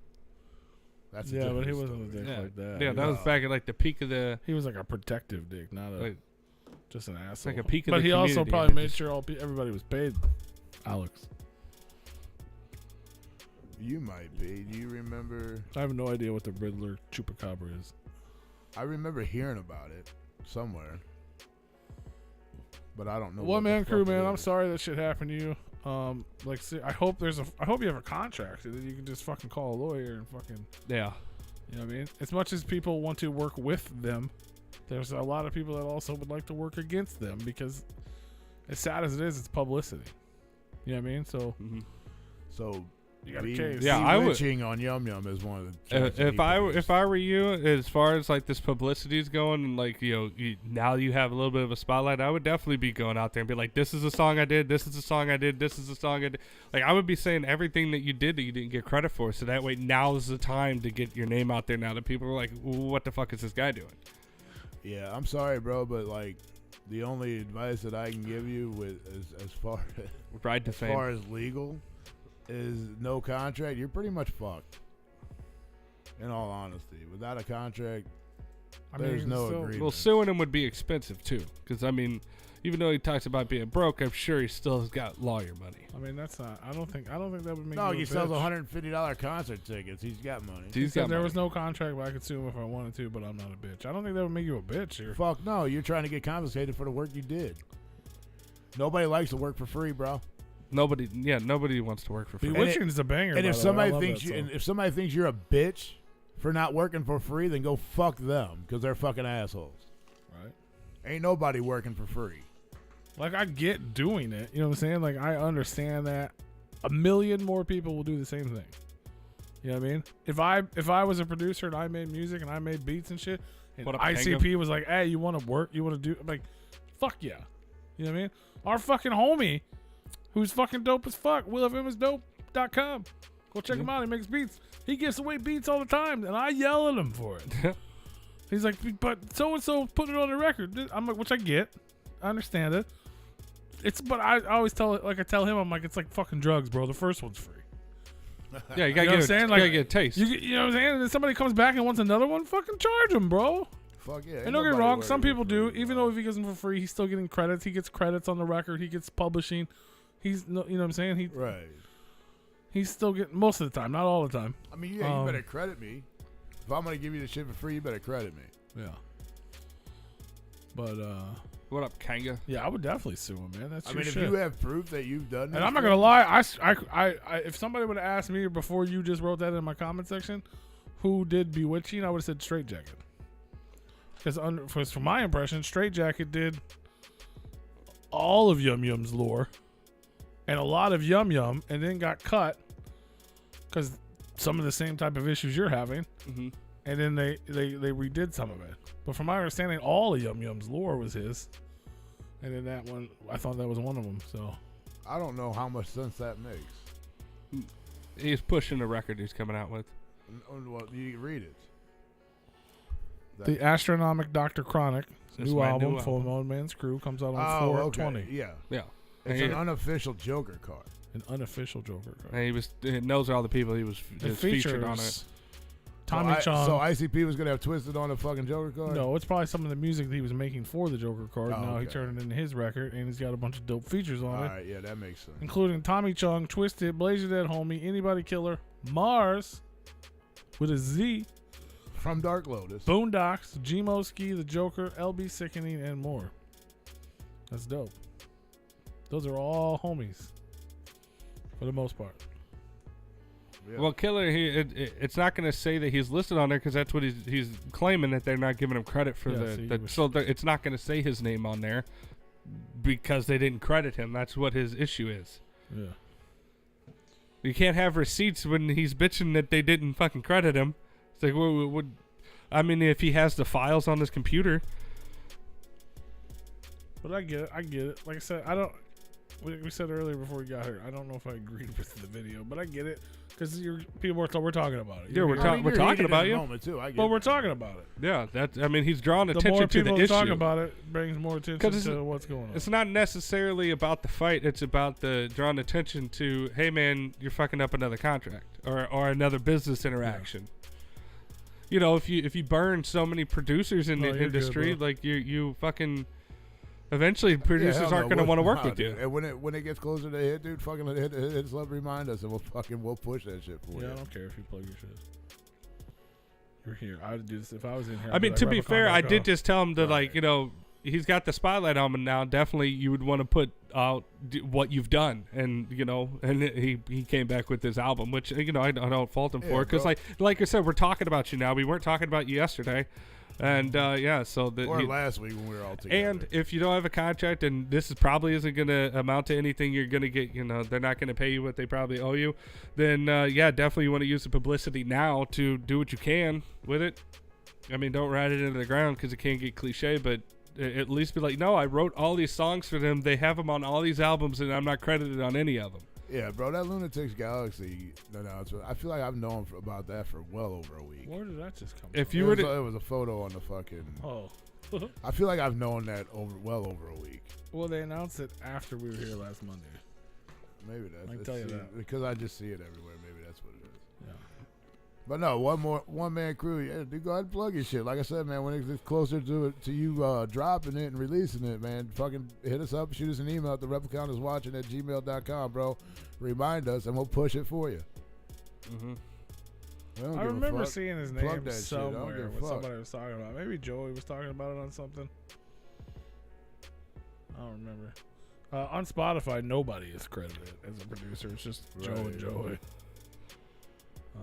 That's but he wasn't a dick like that. Yeah, that was back at like the peak of the. He was like a protective dick, not just an asshole. Like a peak of but the he community. Also probably made sure everybody was paid. Alex, you might be. Do you remember? I have no idea what the Riddler Chupacabra is. I remember hearing about it somewhere. But I don't know. One Man Crew, man. I'm sorry that shit happened to you. I hope you have a contract so that you can just fucking call a lawyer and fucking. Yeah. You know what I mean? As much as people want to work with them, there's a lot of people that also would like to work against them because, as sad as it is, it's publicity. You know what I mean? So. Mm-hmm. So. You got a case. Yeah, I would. Lynching on Yum Yum is one of the. If I were you, as far as like this publicity is going, and like now you have a little bit of a spotlight, I would definitely be going out there and be like, "This is a song I did. This is a song I did. This is a song I did." Like I would be saying everything that you did that you didn't get credit for, so that way now's the time to get your name out there. Now that people are like, "What the fuck is this guy doing?" Yeah, I'm sorry, bro, but like the only advice that I can give you as far as legal. Is no contract, you're pretty much fucked. In all honesty, without a contract, there's no agreement. Well, suing him would be expensive too, because I mean, even though he talks about being broke, I'm sure he still has got lawyer money. I mean, that's not. I don't think that would make. No, he sells $150 concert tickets. He's got money. He said there was no contract, but I could sue him if I wanted to. But I'm not a bitch. I don't think that would make you a bitch here. Fuck no, you're trying to get compensated for the work you did. Nobody likes to work for free, bro. Nobody wants to work for free. Bewitching is a banger. And if somebody thinks you're a bitch for not working for free, then go fuck them because they're fucking assholes. Right? Ain't nobody working for free. Like I get doing it, you know what I'm saying? Like I understand that a million more people will do the same thing. You know what I mean? If I was a producer and I made music and I made beats and shit, and What up, ICP Tango? was like, "Hey, you want to work? You want to do?" I'm like, fuck yeah. You know what I mean? Our fucking homie, who's fucking dope as fuck, willofhimisdope.com. Go check him out. He makes beats. He gives away beats all the time, and I yell at him for it. He's like, but so and so put it on the record. I'm like, which I get, I understand it. But I always tell it, like I tell him, I'm like, it's like fucking drugs, bro. The first one's free. Yeah, you gotta You know what get I'm a, saying? you Like, gotta get a taste. You know what I'm saying? And then somebody comes back and wants another one, fucking charge him, bro. Fuck yeah. And don't get me wrong, some people do. Even though if he gets them for free, he's still getting credits. He gets credits on the record. He gets publishing. You know what I'm saying? Right. He's still getting most of the time, not all the time. I mean, yeah, you better credit me. If I'm gonna give you the shit for free, you better credit me. Yeah. But What up, Kanga? yeah, I would definitely sue him, man. That's I your mean, shit. if you have proof that you've done, And I'm not gonna lie, I if somebody would have asked me before you just wrote that in my comment section, who did Bewitching, I would have said Straight Jacket. Because from my impression, Straight Jacket did all of Yum Yum's lore and a lot of Yum Yum, and then got cut because some of the same type of issues you're having, Mm-hmm. and then they redid some of it. But from my understanding, all of Yum Yum's lore was his, and then that one, I thought that was one of them. So I don't know how much sense that makes. He's pushing the record he's coming out with. Well, you read it. the Astronomic Dr. Chronic That's new my album, new Full album. Moon Man's Crew, comes out on 4/20. Yeah. Yeah. It's And an unofficial Joker card. An unofficial Joker card. And it knows all the people he was It just features featured on it. Tommy Chong. So ICP was gonna have Twisted on the fucking Joker card. No, it's probably some of the music that he was making for the Joker card. Oh, Now he okay. turned it into his record, and he's got a bunch of dope features on All it, right, yeah, that makes sense. including Tommy Chong, Twisted, Blazer Dead Homie, Anybody Killer, Mars with a Z, From Dark Lotus. Boondocks, Gmo Ski, The Joker, LB Sickening, and more. That's dope. Those are all homies for the most part. Yeah. Well, Killer, it's not going to say that he's listed on there because that's what he's claiming, that they're not giving him credit for it's not going to say his name on there because they didn't credit him. That's what his issue is. Yeah. You can't have receipts when he's bitching that they didn't fucking credit him. It's like, I mean, if he has the files on his computer. But I get it. Like I said, I don't. We said earlier before we got here, I don't know if I agreed with the video, but I get it because we're talking about it. Yeah, we're talking about you. But we're talking about it. Yeah, he's drawn The more attention to the people issue. talk about it, brings more attention to what's going on. It's not necessarily about the fight. It's about the drawing attention to, hey man, you're fucking up another contract or another business interaction. Yeah. You know, if you burn so many producers in the industry, good, like you fucking. Eventually, producers aren't going to want to work with you. And when it gets closer to hit, dude, fucking hit us up, remind us, and we'll push that shit for you. Yeah, I don't care if you plug your shit. You're here. I would do this if I was in here. I mean, to be fair, I did just tell him to, Right. like, you know, he's got the spotlight on him now. Definitely, you would want to put out what you've done, and you know, and he came back with this album, which you know I don't fault him for, because like I said, we're talking about you now. We weren't talking about you yesterday. And yeah, so or last week when we were all together. And if you don't have a contract, and this probably isn't going to amount to anything, you're going to get, you know, they're not going to pay you what they probably owe you. Then yeah, definitely you want to use the publicity now to do what you can with it. I mean, don't ride it into the ground because it can get cliche, but at least be like, no, I wrote all these songs for them. They have them on all these albums, and I'm not credited on any of them. Yeah, bro, that Lunatics Galaxy announcement, I feel like I've known about that for well over a week. Where did that just come If from? you were It to, was a photo on the fucking. Oh. I feel like I've known that well over a week. Well, they announced it after we were here last Monday. Maybe that's. I can tell you that. Because I just see it everywhere. Maybe that's what it is. Yeah. But no, one man crew. Yeah, dude, go ahead and plug your shit. Like I said, man, when it gets closer to you dropping it and releasing it, man, fucking hit us up, shoot us an email at therepliconiswatching@gmail.com, bro. Remind us, and we'll push it for you. I remember seeing his name that shit. I don't somewhere give a when fuck. somebody was talking about it. Maybe Joey was talking about it on something. I don't remember. On Spotify, nobody is credited as a producer. It's just Joe and Joey. But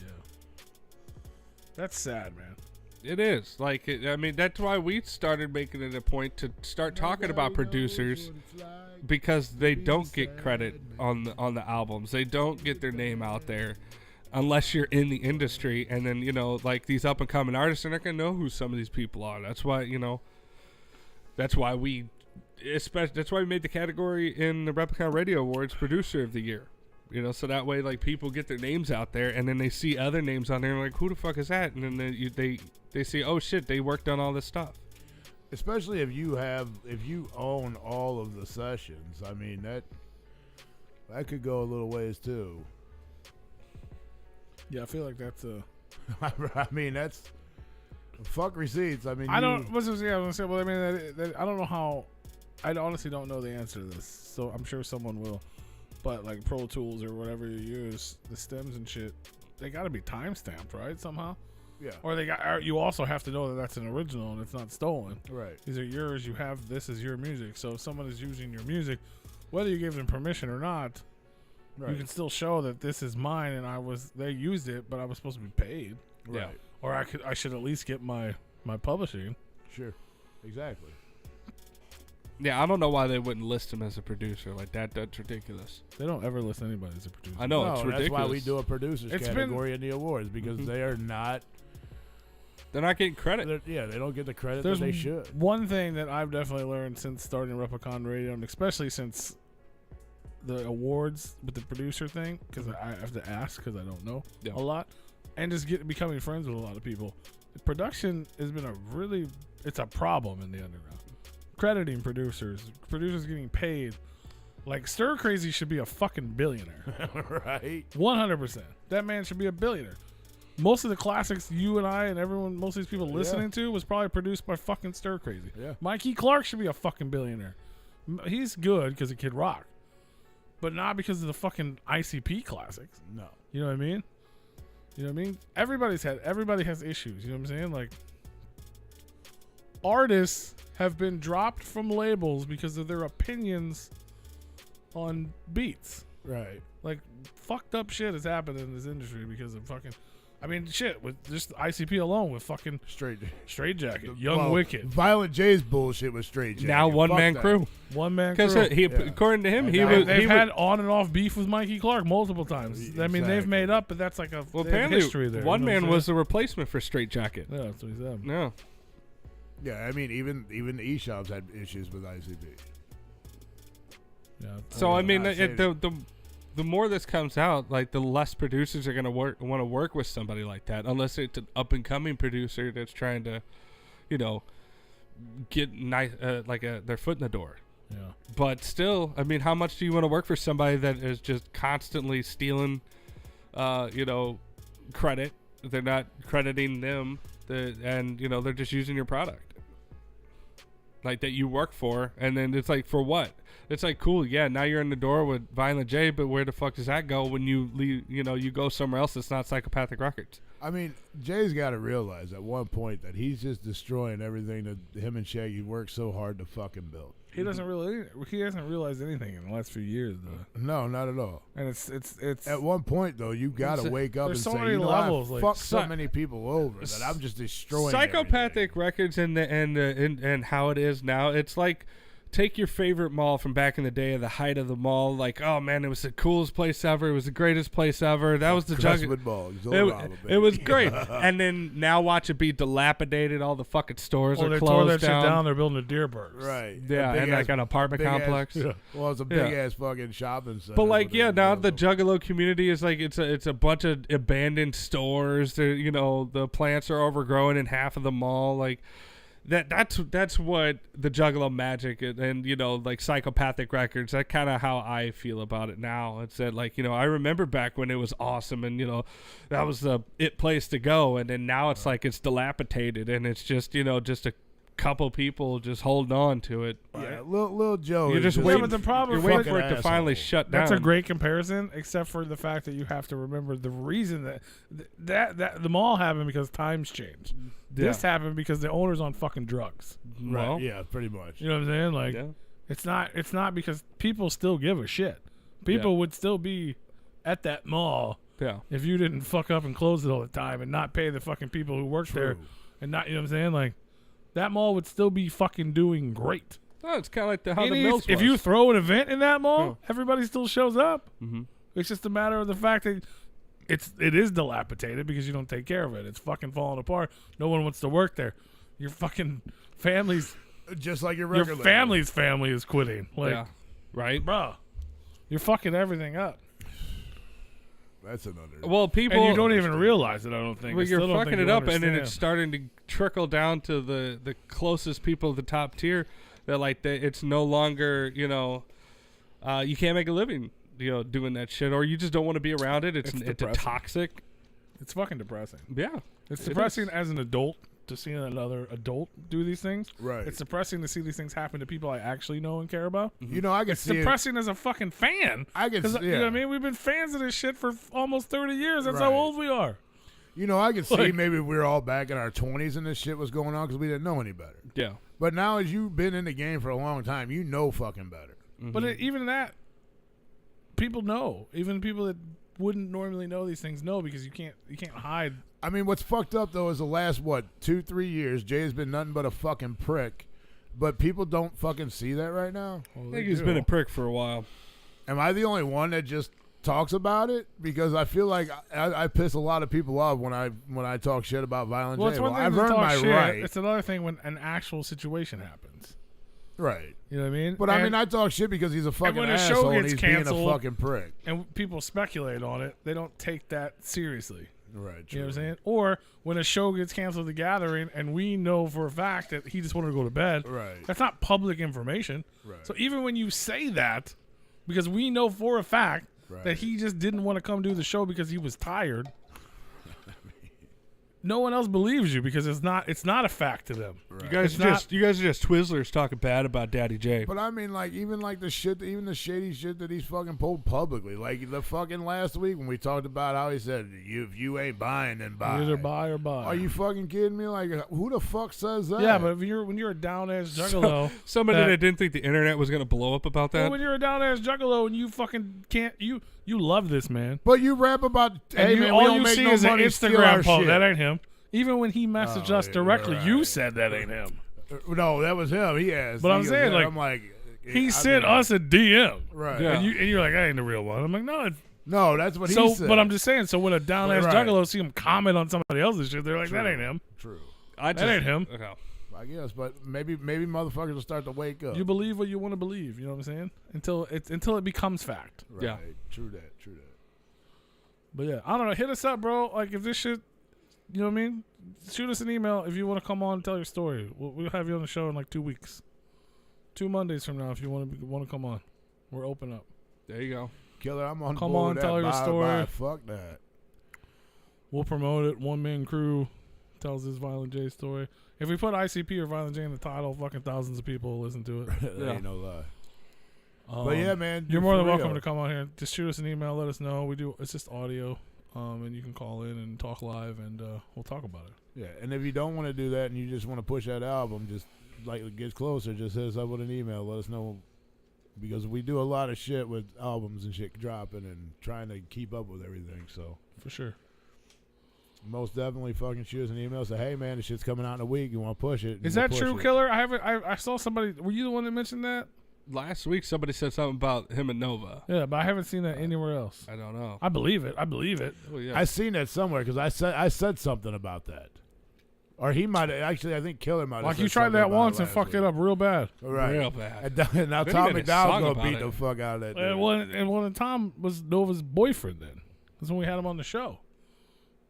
yeah, that's sad, man. it is like, I mean, that's why we started making it a point to start talking about producers, because they don't get credit on the albums. They don't get their name out there. unless you're in the industry. And then, you know, like these up and coming artists are not going to know who some of these people are. That's why, you know, that's why we made the category in the Replicon Radio Awards Producer of the Year. You know, so that way, like, people get their names out there, and then they see other names on there, and like, who the fuck is that? And then they see, oh shit, they worked on all this stuff. Especially if you own all of the sessions. I mean, that could go a little ways too. Yeah, I feel like that's a. I mean, that's fuck receipts. I mean, I don't. I was gonna say. Well, I mean, I don't know how. I honestly don't know the answer to this, so I'm sure someone will. But like Pro Tools or whatever you use, the stems and shit, they got to be time stamped, right? Somehow. Yeah. Or you also have to know that that's an original and it's not stolen. Right. These are yours. You have this as your music. So if someone is using your music, whether you give them permission or not, you can still show that this is mine and they used it, but I was supposed to be paid. Right. Yeah. Or I should at least get my publishing. Sure. Exactly. Yeah, I don't know why they wouldn't list him as a producer like that. That's ridiculous. They don't ever list anybody as a producer. I know, it's ridiculous. That's why we do a producers category in the awards, because they are not. They're not getting credit. They don't get the credit that they should. One thing that I've definitely learned since starting Replicon Radio, and especially since the awards with the producer thing, because I have to ask because I don't know a lot, and just becoming friends with a lot of people. Production has been it's a problem in the underground. Crediting producers getting paid. Like, Stir Crazy should be a fucking billionaire. Right. 100%. That man should be a billionaire. Most of the classics you and I and everyone, most of these people listening to, was probably produced by fucking Stir Crazy. Yeah. Mikey Clark should be a fucking billionaire. He's good because of Kid Rock, but not because of the fucking ICP classics. No. You know what I mean? You know what I mean? Everybody has issues. You know what I'm saying? Like, artists have been dropped from labels because of their opinions on beats. Right. Like, fucked up shit has happened in this industry because of fucking. I mean, shit, with just ICP alone with fucking Straight Jacket, Young Wicked. Violent J's bullshit with Straight Jacket. Now one man crew. One man crew. Because according to him, they've had on and off beef with Mikey Clark multiple times. Exactly. I mean, they've made up, but that's like apparently history there. One man was the replacement for Straight Jacket. Yeah, that's what he said. Yeah. Yeah, I mean, even the E-Shops had issues with ICP. Yeah. So I mean, the more this comes out, like, the less producers are gonna want to work with somebody like that, unless it's an up and coming producer that's trying to, you know, get nice their foot in the door. Yeah. But still, I mean, how much do you want to work for somebody that is just constantly stealing, you know, credit? They're not crediting them, and you know, they're just using your product, like, that you work for, and then it's like, for what? It's like, cool, yeah, now you're in the door with Violent J, but where the fuck does that go when you leave? You know, you go somewhere else that's not Psychopathic Records. I mean, Jay's got to realize at one point that he's just destroying everything that him and Shaggy worked so hard to fucking build. He hasn't realized anything in the last few years, though. No, not at all. And it's at one point though, you got to wake up and so say, many you know, levels, I fucked so many people over that I'm just destroying Psychopathic everything. Records and how it is now. It's like, take your favorite mall from back in the day of the height of the mall. Like, oh man, it was the coolest place ever. It was the greatest place ever. That was the Mall. It was great. And then now watch it be dilapidated. All the fucking stores are closed tore that down. shit down. They're building a Deerbergs. Right. Yeah, and like an apartment complex. Well, it's a big ass fucking shopping center. But like, yeah, now the Juggalo community is like, it's a bunch of abandoned stores. You know, the plants are overgrown in half of the mall. Like, that's what the Juggalo magic and you know, like, Psychopathic Records, that's kind of how I feel about it now. It's that, like, you know, I remember back when it was awesome and, you know, that was the place to go, and then now it's like it's dilapidated and it's just, you know, just a couple people just holding on to it. Yeah, Lil Joe. You're just waiting, you're waiting for it to finally shut down. That's a great comparison, except for the fact that you have to remember the reason that the mall happened because times changed. Yeah. This happened because the owner's on fucking drugs. Right. Yeah, pretty much. You know what I'm saying? Like, it's not because people still give a shit. People would still be at that mall if you didn't fuck up and close it all the time and not pay the fucking people who work there, and not, you know what I'm saying? Like, that mall would still be fucking doing great. Oh, it's kind of like how the Mills was. If you throw an event in that mall, everybody still shows up. Mm-hmm. It's just a matter of the fact that it is dilapidated because you don't take care of it. It's fucking falling apart. No one wants to work there. Your fucking family's just like your record label. family's family is quitting. Like, Yeah. Right? bro, you're fucking everything up. That's another. Well, people. And you don't even realize it, I don't think. Well, I you're still don't fucking think it you up, and then understand. it's starting to trickle down to the closest people, the top tier. That like it's no longer, you know, you can't make a living, you know, doing that shit, or you just don't want to be around it. It's toxic. It's fucking depressing. Yeah, It's depressing as an adult to see another adult do these things. Right. It's depressing to see these things happen to people I actually know and care about. You know, I can It's see depressing as a fucking fan. I can see, You know what I mean? We've been fans of this shit for almost 30 years. That's how Right. old we are. You know, I can see Like- maybe we were all back in our 20s and this shit was going on because we didn't know any better. yeah. But now, as you've been in the game for a long time, you know fucking better. But even that, people know. Even people that wouldn't normally know these things know because you can't hide. I mean, what's fucked up though is the last 2-3 years, Jay has been nothing but a fucking prick. But people don't fucking see that right now. I think he's been a prick for a while. Am I the only one that just talks about it? Because I feel like I piss a lot of people off when I talk shit about Violent Well, J. it's one thing I've to earned talk my shit. right. It's another thing when an actual situation happens. Right. You know what I mean? But I mean, I talk shit because he's a fucking when a show asshole and gets he's being canceled- a fucking prick. and people speculate on it. They don't take that seriously. Right. You know what I'm saying? Or when a show gets canceled, The Gathering, and we know for a fact that he just wanted to go to bed. Right. That's not public information. Right. So even when you say that, because we know for a fact Right. that he just didn't want to come do the show because he was tired, no one else believes you because it's not a fact to them. Right. You guys are just Twizzlers talking bad about Daddy J. But I mean, like, even like the shady shit that he's fucking pulled publicly. Like the fucking last week when we talked about how he said, if you ain't buying, then buy. Either buy or buy. Are you fucking kidding me? Like, who the fuck says that? Yeah, but when you're a down ass juggalo, Somebody that didn't think the internet was going to blow up about that. well, when you're a down ass juggalo and you fucking can't, you love this man. But you rap about, hey, And man, we all don't you make see no is an money, steal our Instagram post. shit. That ain't him. Even when he messaged us directly, right. you said that ain't him. No, that was him. He asked. But I'm He goes, saying, yeah, like, I'm like, He I sent mean, us a DM. right. Yeah. And you're like, that ain't the real one. I'm like, no. No, that's what So, he said. but I'm just saying. So when a down ass Right. juggalo see him comment on somebody else's shit, they're like, that ain't him. True. That ain't him. Okay. I guess, but maybe motherfuckers will start to wake up. You believe what you want to believe. You know what I'm saying? Until it becomes fact. Right. Yeah. True that. But yeah, I don't know. Hit us up, bro. Like if this shit, you know what I mean? Shoot us an email if you want to come on and tell your story. We'll have you on the show in like 2 weeks. 2 Mondays from now if you want to come on. We're open up. There you go. Killer, I'm on Come board on, with tell that. your Bye, story. bye. Fuck that. We'll promote it. One man crew tells his Violent J story. If we put ICP or Violent J in the title, fucking thousands of people will listen to it. That Yeah. ain't no lie. But yeah, man, You're more for than real. welcome to come on here. Just shoot us an email. Let us know. It's just audio, and you can call in and talk live, and we'll talk about it. Yeah, and if you don't want to do that and you just want to push that album, just like it gets closer, just hit us up with an email. Let us know because we do a lot of shit with albums and shit dropping and trying to keep up with everything. So For sure. most definitely fucking shoot us an email. Say, hey man, this shit's coming out in a week. You want to push it? Is We'll that push true, it. Killer? I saw somebody. Were you the one that mentioned that? Last week, somebody said something about him and Nova. Yeah, but I haven't seen that anywhere else. I don't know. I believe it. Oh, yeah. I seen that somewhere because I said something about that. Or he might have actually. I think Killer might have. Like said you tried something that about once it and last fucked week. it up real bad. Right. Real bad. And now They Tom made a McDowell's song gonna about beat it. the fuck out of that. dude. And Tom was Nova's boyfriend then. That's when we had him on the show.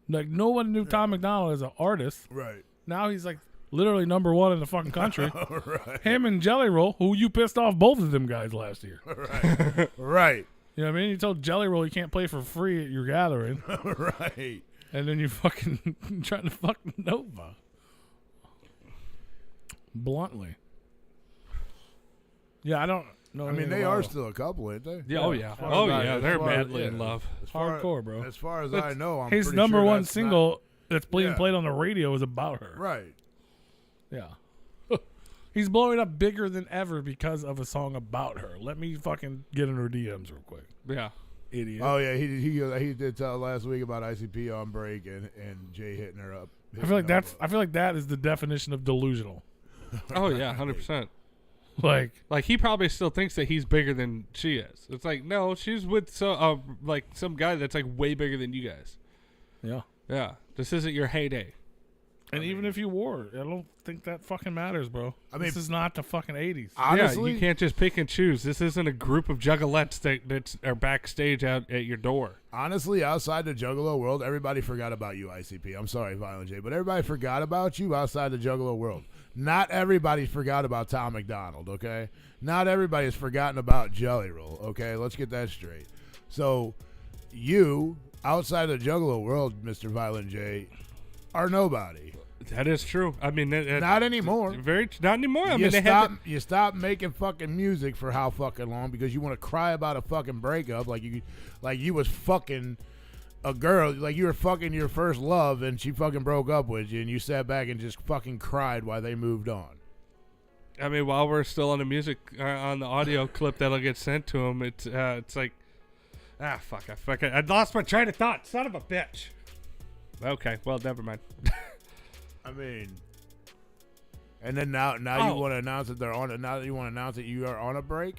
Like no one knew Tom McDonald as an artist. Right. Now he's like literally #1 in the fucking country. Right. Him and Jelly Roll, who you pissed off both of them guys last year. Right. Right. You know what I mean? You told Jelly Roll you can't play for free at your gathering, Right. and then you fucking trying to fuck Nova. Bluntly. Yeah, I don't know. I mean, anything they about are it. still a couple, ain't they? Yeah, oh, yeah. As far Oh, as I- yeah. as They're far as- madly in yeah. love. As far- Hardcore, bro. As far as But I know, I'm his pretty number sure one that's single that's being Yeah. played on the radio is about her. not, right. Yeah. He's blowing up bigger than ever because of a song about her. Let me fucking get in her DMs real quick. Yeah. Idiot. Oh yeah, he did tell last week about ICP on break and Jay hitting her up. I feel like that is the definition of delusional. Oh, yeah. 100%. Like he probably still thinks that he's bigger than she is. It's like, no, she's with some guy that's like way bigger than you guys. Yeah. Yeah. This isn't your heyday. And even if you wore it, I don't think that fucking matters, bro. I mean, this is not the fucking 80s. Honestly, yeah, you can't just pick and choose. This isn't a group of juggalettes that are backstage out at your door. Honestly, outside the Juggalo world, everybody forgot about you, ICP. I'm sorry, Violent J, but everybody forgot about you outside the Juggalo world. Not everybody forgot about Tom McDonald, okay? Not everybody has forgotten about Jelly Roll, okay? Let's get that straight. So, you, outside the Juggalo world, Mr. Violent J, are nobody. That is true. I mean, not anymore. Not anymore. I mean, you stop making fucking music for how fucking long because you want to cry about a fucking breakup like you was fucking a girl, like you were fucking your first love and she fucking broke up with you and you sat back and just fucking cried while they moved on. I mean, while we're still on the music, on the audio clip that'll get sent to him, it's like, fuck, I lost my train of thought. Son of a bitch. Okay, well, never mind. I mean, and then now you want to announce that they're on it. Now that you want to announce that you are on a break,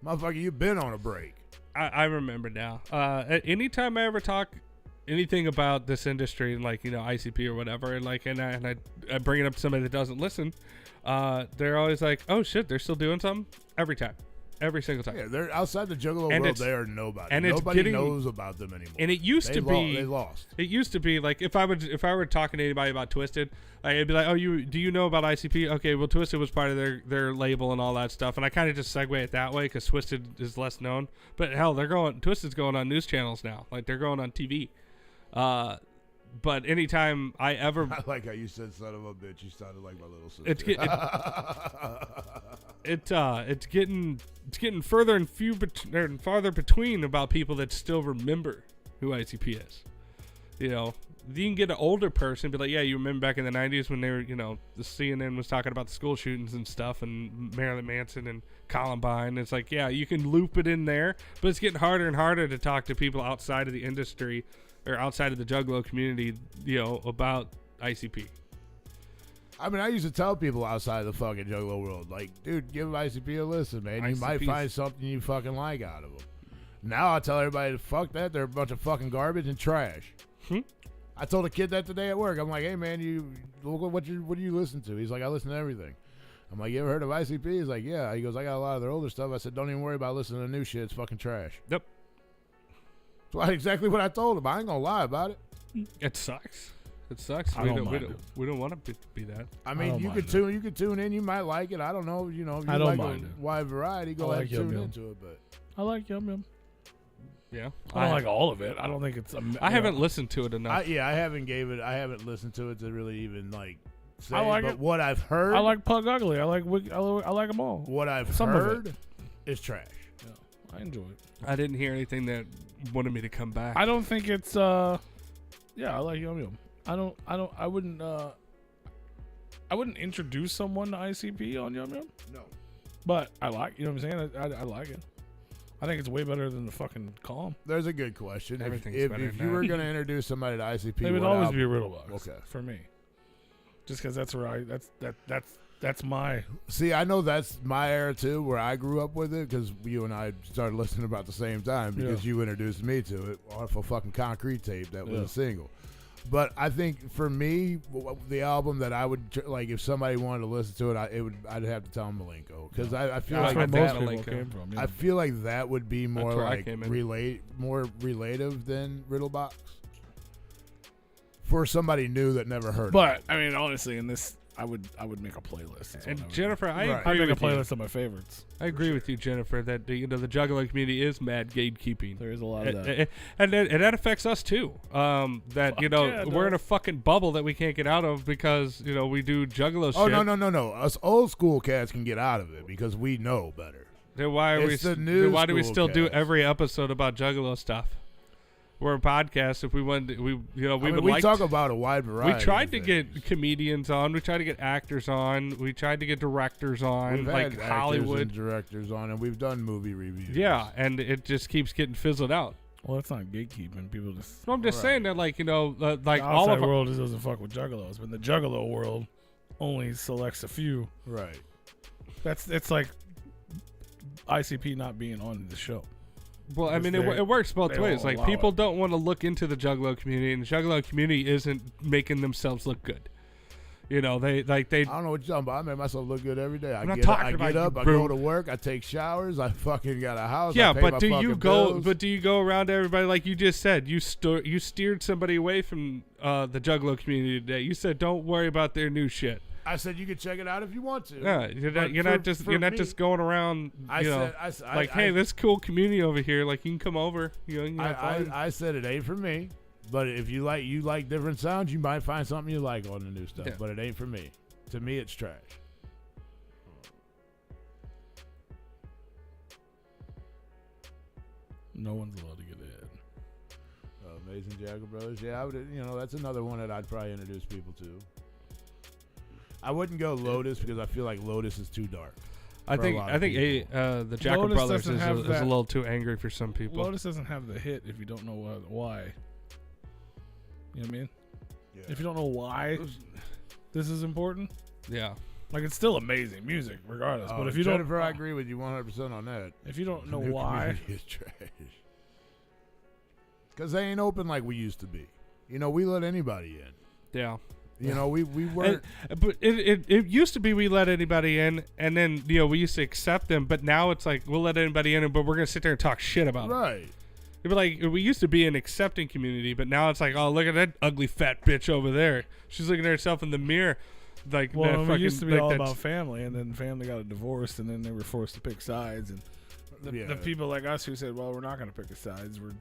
motherfucker, you've been on a break. I remember now. Anytime I ever talk anything about this industry and like ICP or whatever, and I bring it up to somebody that doesn't listen, they're always like, "Oh shit, they're still doing something." Every single time. Yeah, they're outside the Juggalo world. They are nobody. And nobody knows about them anymore. And it used to be they lost. It used to be like if I were talking to anybody about Twisted, I'd be like, "Oh, do you know about ICP? Okay, well, Twisted was part of their label and all that stuff." And I kind of just segue it that way because Twisted is less known. But hell, Twisted's going on news channels now. Like they're going on TV. But anytime I like how you said "son of a bitch," you sounded like my little sister. It's getting further and farther between about people that still remember who ICP is. You can get an older person and be like, yeah, you remember back in the 90s when they were, the CNN was talking about the school shootings and stuff and Marilyn Manson and Columbine. It's like, yeah, you can loop it in there, but it's getting harder and harder to talk to people outside of the industry or outside of the Juggalo community, about ICP. I mean, I used to tell people outside the fucking Juggalo world, like, dude, give ICP a listen, man. You might find something you fucking like out of them. Now I tell everybody, fuck that. They're a bunch of fucking garbage and trash. I told a kid that today at work. I'm like, hey, man, what do you listen to? He's like, I listen to everything. I'm like, you ever heard of ICP? He's like, yeah. He goes, I got a lot of their older stuff. I said, don't even worry about listening to new shit. It's fucking trash. Yep. That's exactly what I told him. I ain't gonna lie about it. It sucks. It sucks. We don't want to be that. I mean, you could tune in. You might like it. I don't know. If you I don't like mind a wide variety, go ahead and tune into it. But I like Yum Yum. Yeah, I don't like all of it. I don't think it's. I haven't listened to it enough. I haven't listened to it to really even like. Say, I like but it. What I've heard. I like Pug Ugly. I like them all. What I've heard is trash. Yeah, I enjoy it. I didn't hear anything that wanted me to come back. I don't think it's. Yeah, I like Yum Yum. I wouldn't introduce someone to ICP on Yum Yum. No. But I like, you know what I'm saying? I like it. I think it's way better than the fucking Calm. There's a good question. Everything's if better if than you were that. going to introduce somebody to ICP, It would always be a Riddle Box. Okay. For me. Just because that's where that's my. See, I know that's my era too, where I grew up with it, because you and I started listening about the same time, because you introduced me to it off a fucking Concrete tape that was a single. But I think for me, the album that I would like, if somebody wanted to listen to it, I'd have to tell them Malenko, because I feel like most people came from. Yeah. I feel like that would be more like more relative than Riddle Box for somebody new that never heard. But I mean, honestly, in this, I would make a playlist. And Jennifer, I I'd agree make with a playlist you. of my favorites. I agree with you, Jennifer, that the Juggalo community is mad gatekeeping. There is a lot of that, and that affects us too. We're in a fucking bubble that we can't get out of because we do Juggalo shit. Oh no! Us old school cats can get out of it because we know better. Then why do we still do every episode about Juggalo stuff? We're a podcast. If we wanted, we talk about a wide variety. We tried to get comedians on. We tried to get actors on. We tried to get directors on, we've like had Hollywood and directors on, and we've done movie reviews. Yeah, and it just keeps getting fizzled out. Well, that's not gatekeeping. People just. Well, I'm just saying that, like the all of the world just doesn't fuck with juggalos, but the juggalo world only selects a few. Right. It's like ICP not being on the show. Well, I mean, it works both ways. Like, people don't want to look into the Juggalo community, and the Juggalo community isn't making themselves look good. You know, they. I don't know what you're talking about. I make myself look good every day. I get up, I go to work, I take showers, I fucking got a house. Yeah, I pay but my do you go? bills. But do you go around to everybody like you just said? You steered somebody away from the Juggalo community today. You said don't worry about their new shit. I said you can check it out if you want to. Yeah, you're not just going around. Hey, this cool community over here. Like, you can come over. You know, I said it ain't for me. But if you like different sounds, you might find something you like on the new stuff. Yeah. But it ain't for me. To me, it's trash. No one's allowed to get ahead. Amazing Jagger Brothers. Yeah, I would. You know, that's another one that I'd probably introduce people to. I wouldn't go Lotus because I feel like Lotus is too dark. I think the Jagger Brothers is a little too angry for some people. Lotus doesn't have the hit if you don't know why. You know what I mean? Yeah. If you don't know why this is important, yeah, like, it's still amazing music regardless. But if you Jennifer, I agree with you 100% on that. If you don't know why, it's trash. Because they ain't open like we used to be. You know, we let anybody in. Yeah. You know, we weren't. But it used to be we let anybody in, and then, you know, we used to accept them. But now it's like we'll let anybody in, but we're gonna sit there and talk shit about them. Right. But like, we used to be an accepting community, but now it's like, oh, look at that ugly fat bitch over there. She's looking at herself in the mirror. Like, well, we used to be all about family, and then family got a divorce, and then they were forced to pick sides. And the people like us who said, well, we're not going to pick a sides, we're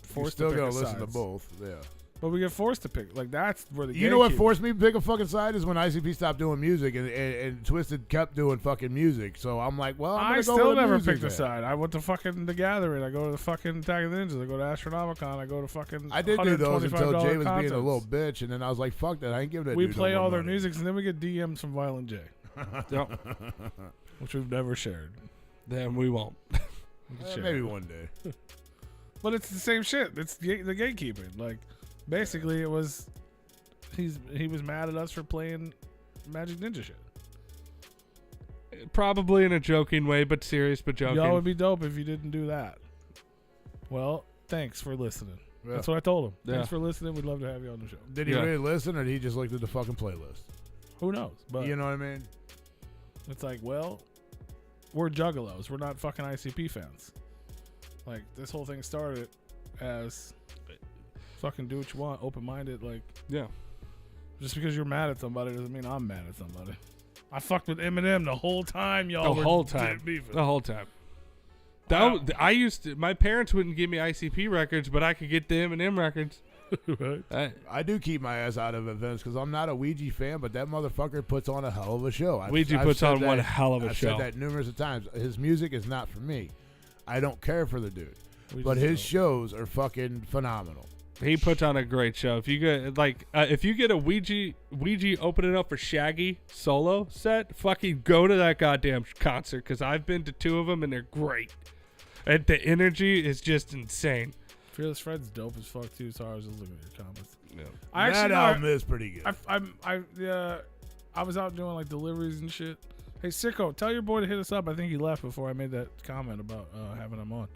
forced to pick a side. You're still going to listen to both, yeah. But we get forced to pick. Like, that's where the You know what forced me to pick a fucking side is when ICP stopped doing music and Twisted kept doing fucking music. So I'm like, well, I still never picked a side. I went to fucking The Gathering. I go to the fucking Attack of the Ninjas. I go to Astronomicon. I go to fucking I did do those until Jay was concerts. being a little bitch. And then I was like, fuck that. I ain't giving that We dude play no all their money. music, and then we get DMs from Violent J. Yep. Which we've never shared. Then we won't. Maybe one day. But it's the same shit. It's the gatekeeping. Like, basically, it was he was mad at us for playing Magic Ninja shit. Probably in a joking way, but serious, but joking. Y'all would be dope if you didn't do that. Well, thanks for listening. Yeah. That's what I told him. Yeah. Thanks for listening. We'd love to have you on the show. Did he really listen, or did he just look at the fucking playlist? Who knows? But you know what I mean? It's like, well, we're juggalos. We're not fucking ICP fans. Like, this whole thing started as fucking do what you want, open-minded. Like, yeah. Just because you're mad at somebody doesn't mean I'm mad at somebody. I fucked with Eminem the whole time, y'all. The whole time. I used to. My parents wouldn't give me ICP records, but I could get the Eminem records. Right. I do keep my ass out of events because I'm not a Ouija fan, but that motherfucker puts on a hell of a show. Ouija puts on one hell of a show. I've said that numerous of times. His music is not for me. I don't care for the dude, but his shows are fucking phenomenal. He puts on a great show. If you get a Ouija opening up for Shaggy solo set, fucking go to that goddamn concert because I've been to 2 of them and they're great. And the energy is just insane. Fearless Fred's dope as fuck too. So I was just looking at your comments. Yeah. That album is pretty good. I was out doing like deliveries and shit. Hey Sicko, tell your boy to hit us up. I think he left before I made that comment about having him on.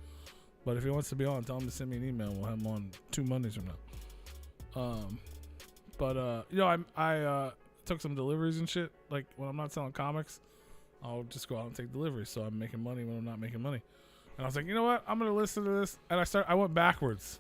But if he wants to be on, tell him to send me an email. We'll have him on 2 Mondays from now. I took some deliveries and shit. Like when I'm not selling comics, I'll just go out and take deliveries. So I'm making money when I'm not making money. And I was like, you know what? I'm gonna listen to this. And I went backwards.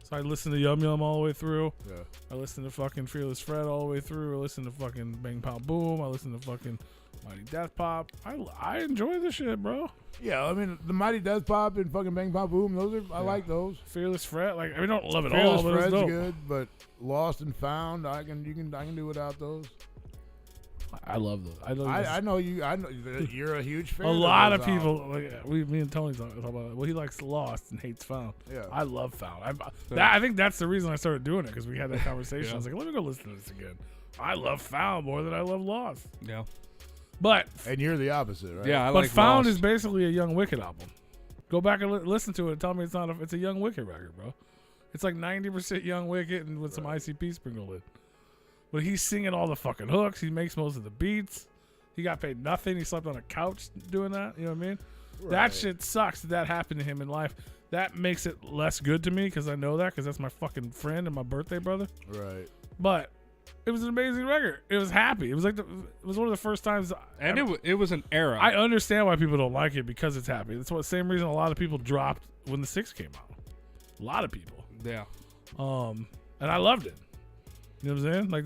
So I listened to Yum Yum all the way through. Yeah. I listened to fucking Fearless Fred all the way through. I listened to fucking Bang Pow Boom. I listened to fucking Mighty Death Pop. I enjoy this shit, bro. Yeah, I mean the Mighty Death Pop and fucking Bang Pow Boom. I like those. Fearless Fred, like I don't love it Fearless all, but Fred's it's dope. good, but Lost and Found, I can do without those. I love those. I know you. I know you're a huge fan. A lot of people, like me and Tony talk about it. Well, he likes Lost and hates Found. Yeah, I love Found. I think that's the reason I started doing it because we had that conversation. Yeah. I was like, let me go listen to this again. I love Found more than I love Lost. Yeah, and you're the opposite, right? Yeah, but Found is basically a Young Wicked album. Go back and listen to it and tell me it's not. It's a Young Wicked record, bro. It's like 90% Young Wicked and with some ICP sprinkled in. But he's singing all the fucking hooks. He makes most of the beats. He got paid nothing. He slept on a couch doing that. You know what I mean? That shit sucks that happened to him in life. That makes it less good to me because I know that because that's my fucking friend and my birthday brother. Right. But it was an amazing record. It was happy. It was like it was one of the first times. And it was an era. I understand why people don't like it because it's happy. That's what same reason a lot of people dropped when the 6 came out. A lot of people. Yeah. And I loved it. You know what I'm saying? Like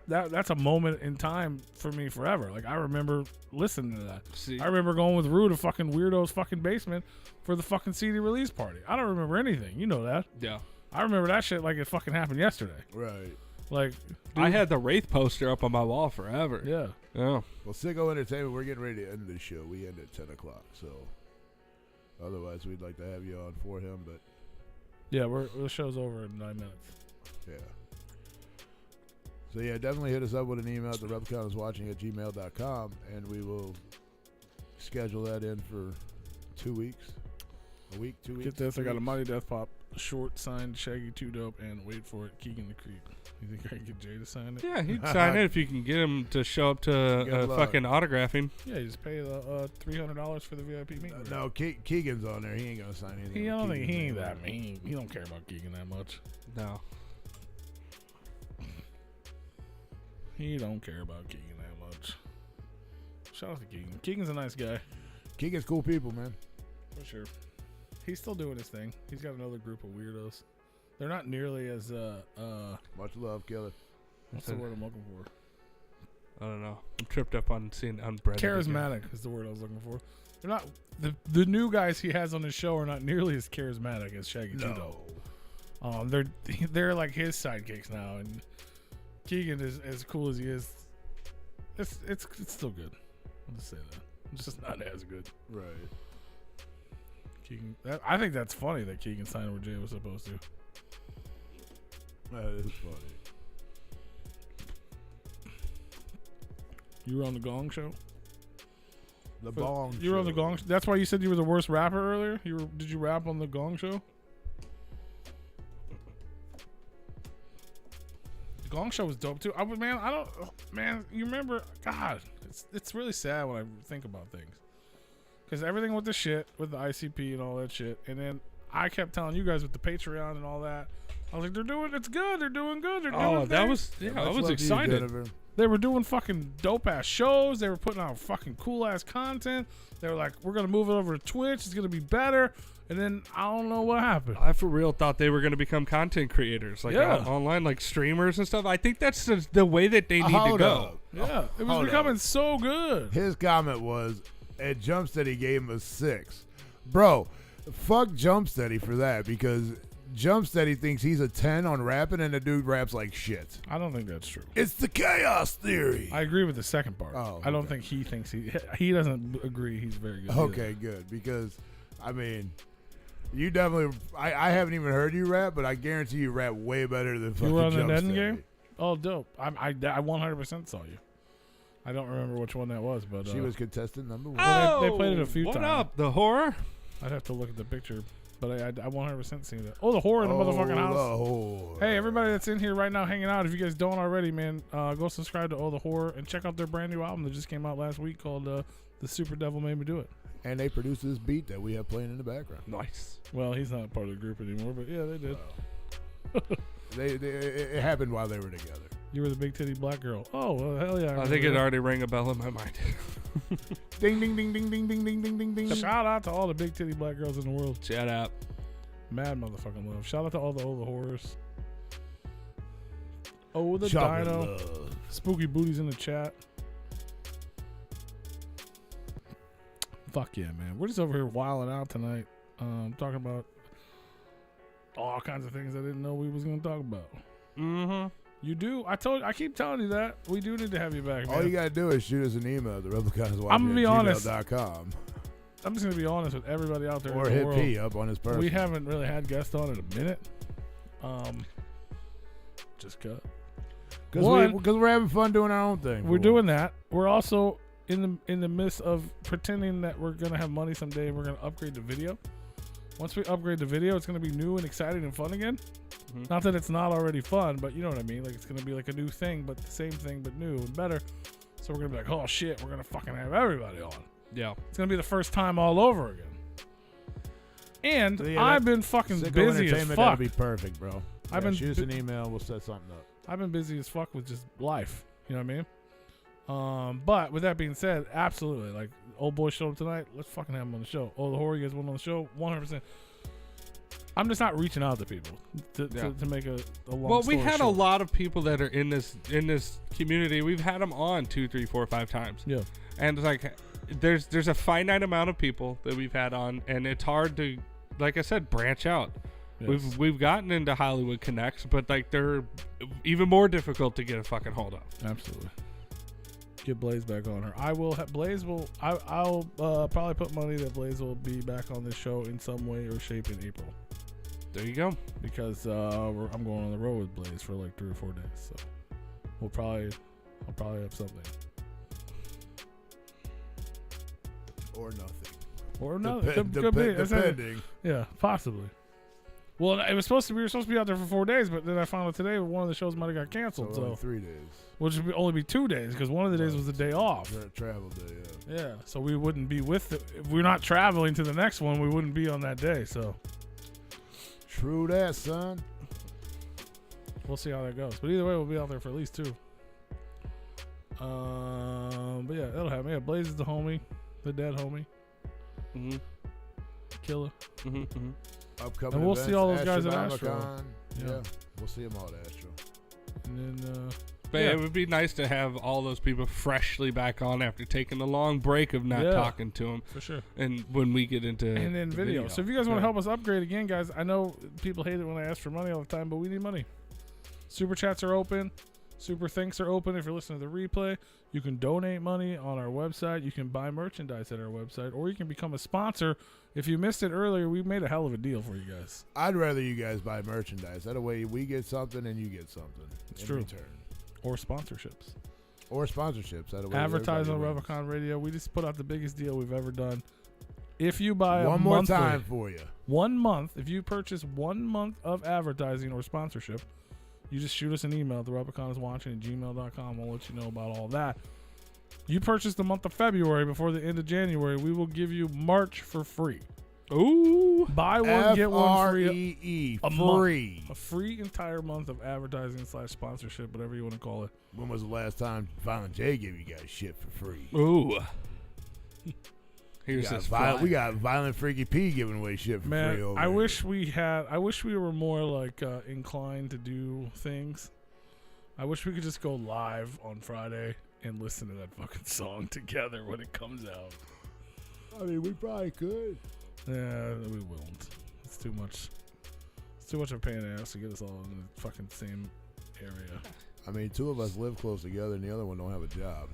that's a moment in time for me forever. Like I remember listening to that. See, I remember going with Rue to fucking Weirdo's fucking basement for the fucking CD release party. I don't remember anything. You know that. Yeah. I remember that shit like it fucking happened yesterday. Right. Like I had the Wraith poster up on my wall forever. Yeah. Yeah. Well, Sicko Entertainment, we're getting ready to end the show. We end at 10 o'clock, so otherwise we'd like to have you on for him, but yeah, the show's over in 9 minutes. yeah. So yeah, definitely hit us up with an email at therepliconiswatching@gmail.com, and we will schedule that in for 2 weeks. A week, 2 weeks. Get this, I got a weeks. Mighty Death Pop short signed Shaggy 2 Dope and wait for it, Keegan the Creep. You think I can get Jay to sign it? Yeah, he'd sign it if you can get him to show up to Good luck. fucking autographing. Yeah, you just pay the $300 for the VIP meet. No, Keegan's on there. He ain't gonna sign anything. I don't think he ain't Keegan's that mean. He don't care about Keegan that much. No. He don't care about Keegan that much. Shout out to Keegan. Keegan's a nice guy. Keegan's cool people, man. For sure. He's still doing his thing. He's got another group of weirdos. They're not nearly as Much love, killer. what's the word I'm looking for? I don't know. I'm tripped up on seeing unbreaded. Charismatic is the word I was looking for. They're not the new guys he has on his show are not nearly as charismatic as Shaggy 2 Dope. They're like his sidekicks now, and Keegan is as cool as he is. It's still good. I'll just say that. It's just not as good. Right. Keegan, I think that's funny that Keegan signed where Jay was supposed to. That is funny. You were on the Gong Show. The Bong. You were on the Gong. That's why you said you were the worst rapper earlier. Did you rap on the Gong Show? The Gong Show was dope too. Man, you remember? God, it's really sad when I think about things. Because everything with the shit, with the ICP and all that shit, and then I kept telling you guys with the Patreon and all that, I was like, it's good, they're doing good, they're doing that things. was, I was excited. They were doing fucking dope ass shows. They were putting out fucking cool ass content. They were like, we're gonna move it over to Twitch. It's gonna be better. And then I don't know what happened. I for real thought they were going to become content creators, like online, like streamers and stuff. I think that's the way that they need to go. Yeah, it was becoming so good. His comment was, at Jumpsteady gave him a 6. Bro, fuck Jumpsteady for that, because Jumpsteady thinks he's a 10 on rapping, and the dude raps like shit. I don't think that's true. It's the chaos theory. I agree with the second part. Oh, I don't think he thinks he doesn't agree he's very good. Okay, good, because, I mean, you definitely, I haven't even heard you rap, but I guarantee you rap way better than fucking You were on the Jumpsteady. Eden game? Oh, dope. I 100% saw you. I don't remember which one that was, but She was contestant number 1. Well, they played it a few times. What up, the horror? I'd have to look at the picture, but I 100% seen that. Oh, the horror in the motherfucking house. Horror. Hey, everybody that's in here right now hanging out, if you guys don't already, man, go subscribe to Oh the Horror and check out their brand new album that just came out last week called The Super Devil Made Me Do It. And they produced this beat that we have playing in the background. Nice. Well, he's not part of the group anymore, but yeah, they did. It happened while they were together. You were the big titty black girl. Oh, well, hell yeah. I think it already rang a bell in my mind. Ding, ding, ding, ding, ding, ding, ding, ding, ding, ding. Shout out to all the big titty black girls in the world. Shout out. Mad motherfucking love. Shout out to all the horrors. Oh, the Chocolate Dino. love. Spooky Booties in the chat. Fuck yeah, man. We're just over here wilding out tonight. Talking about all kinds of things I didn't know we was going to talk about. Mm-hmm. You do? I keep telling you that. We do need to have you back, man. All you got to do is shoot us an email at therepliconiswatching@gmail.com. I'm gonna be honest. I'm just going to be honest with everybody out there Or in the hit world. P up on his person. We haven't really had guests on in a minute. Just cut. Because we're having fun doing our own thing. We're doing that. We're also in the midst of pretending that we're gonna have money someday and we're gonna upgrade the video. Once we upgrade the video, it's gonna be new and exciting and fun again. Mm-hmm. Not that it's not already fun, but you know what I mean. Like it's gonna be like a new thing, but the same thing, but new and better. So we're gonna be like, oh shit, we're gonna fucking have everybody on. Yeah. It's going to be the first time all over again. And So, yeah, I've been fucking Sicko busy as Entertainment, fuck. that'll be perfect, bro. I've been shoot us an email. We'll set something up. I've been busy as fuck with just life. You know what I mean? But with that being said, absolutely. Like, old boy showed up tonight. Let's fucking have him on the show. Oh, the horror, you guys want on the show? 100%. I'm just not reaching out to people to make a long Well, we story had short. a lot of people that are in this community. We've had them on 2, 3, 4, 5 times. Yeah. And it's like, there's a finite amount of people that we've had on, and it's hard to, like I said, branch out. Yes. We've gotten into Hollywood Connects, but like they're even more difficult to get a fucking hold of. Absolutely. Get Blaze back on her. I will. Blaze will. I'll probably put money that Blaze will be back on this show in some way or shape in April. There you go. Because I'm going on the road with Blaze for like 3 or 4 days, so I'll probably have something. Or nothing. Or no, Depending. Yeah, possibly. Well, we were supposed to be out there for 4 days, but then I found out today one of the shows might have got canceled. So 3 days. Which would only be 2 days because one of the days was the day off. Travel day, yeah. Yeah, so we wouldn't be with it. If we're not traveling to the next one, we wouldn't be on that day. So true that, son. we'll see how that goes. But either way, we'll be out there for at least 2. But yeah, that'll happen. Yeah, Blaze is the homie, the dead homie, Mm-hmm. killer. Mm-hmm. Mm-hmm. Upcoming And we'll events, see all those guys at Replicon. Astro. Yeah, we'll see them all at Astro. And then But it would be nice to have all those people freshly back on after taking a long break of not talking to them. for sure. And when we get into And then the video. So if you guys want to help us upgrade again, guys, I know people hate it when I ask for money all the time, but we need money. Super chats are open. Super thanks are open. If you're listening to the replay, you can donate money on our website. You can buy merchandise at our website, or you can become a sponsor. If you missed it earlier, we made a hell of a deal for you guys. I'd rather you guys buy merchandise. That way we get something and you get something It's in true. return. Or sponsorships. Or sponsorships. That way Advertise on everybody wins. Replicon Radio. We just put out the biggest deal we've ever done. If you buy One more monthly, time for you. 1 month, if you purchase 1 month of advertising or sponsorship, you just shoot us an email at therepliconiswatching@gmail.com. We'll let you know about all that. You purchase the month of February before the end of January, we will give you March for free. Ooh. Buy one, get one free. F-R-E-E, a free. month. A free entire month of advertising / sponsorship, whatever you want to call it. When was the last time Violent J gave you guys shit for free? Ooh. Here's this We got Violent Freaky P giving away shit for free Man, over I here. wish we were more like inclined to do things. I wish we could just go live on Friday and listen to that fucking song together when it comes out. I mean, we probably could. Yeah, we won't. It's too much. It's too much of a pain in the ass to get us all in the fucking same area. I mean, 2 of us live close together and the other one don't have a job.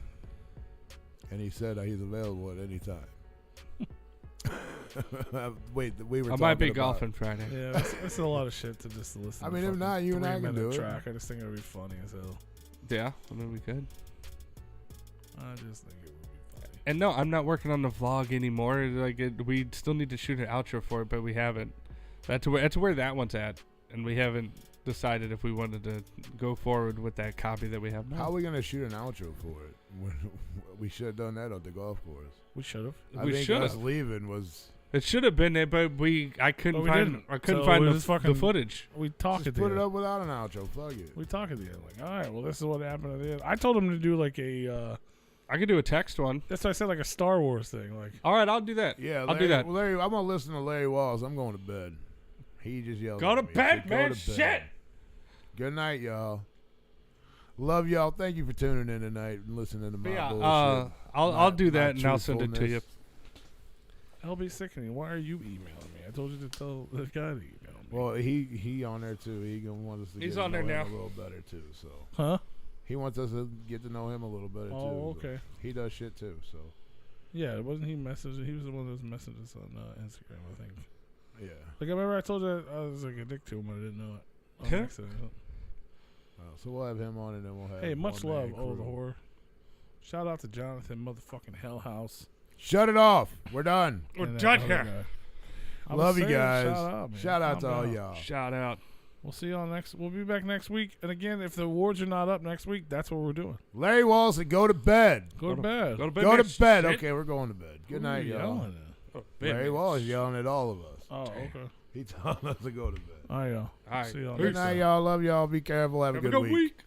And he said he's available at any time. Wait, we were I might be talking about- golfing Friday. Yeah, it's a lot of shit to just listen. I to mean, if fucking not, you and I can 3-minute do it. track. I just think it would be funny as hell. Yeah, I mean we could. I just think it would be funny. And no, I'm not working on the vlog anymore. Like we still need to shoot an outro for it, but we haven't. That's where that one's at, and we haven't decided if we wanted to go forward with that copy that we have now. How are we going to shoot an outro for it? We should have done that on the golf course. We should have. I We think should us have. leaving was... It should have been it, but I couldn't we find. didn't. I couldn't So find we the, just fucking- the footage. We talk Just at the put end. it up without an outro. Fuck it. We talk at the end. Like, all right, well, this is what happened at the end. I told him to do like a. I could do a text one. That's why I said like a Star Wars thing. Like, All right, I'll do that. Yeah, I'll do that. Well, Larry, I'm going to listen to Larry Walls. I'm going to bed. He just yelled Go at to me. He bed, said, man. Go to bed. Shit. Good night, y'all. Love y'all. Thank you for tuning in tonight and listening to my Yeah, bullshit. I'll do My that and I'll send it to you. truthfulness. LB Sickening, why are you emailing me? I told you to tell this guy to email me. Well, he on there too. He gonna want us to He's get on to know there him now. a little better too. So Huh? he wants us to get to know him a little better too. Oh, So okay. he does shit too. So Yeah, wasn't he messaging? He was the one that was messaging us on Instagram, I think. yeah. Like, I remember I told you I was like a dick to him. I didn't know it. On Huh? accident. So we'll have him on and then we'll have. Hey, much One love, Man oh the Crew. horror. Shout out to Jonathan motherfucking Hellhouse. Shut it off. We're done. We're and that done other here. guy. I was Love you saying, guys. Shout out, man. Shout out to Calm all down. y'all. Shout out. We'll see y'all next. We'll be back next week. And again, if the awards are not up next week, that's what we're doing. Larry Walson, go to bed. Go to bed. Go to bed. Go to bed. Shit. Okay, we're going to bed. Good night, y'all. Yelling at? Oh, Larry Walls yelling at all of us. Oh, okay. He's telling us to go to bed. All right, y'all. All right. See y'all Good next night, time. y'all. Love y'all. Be careful. Have a good week.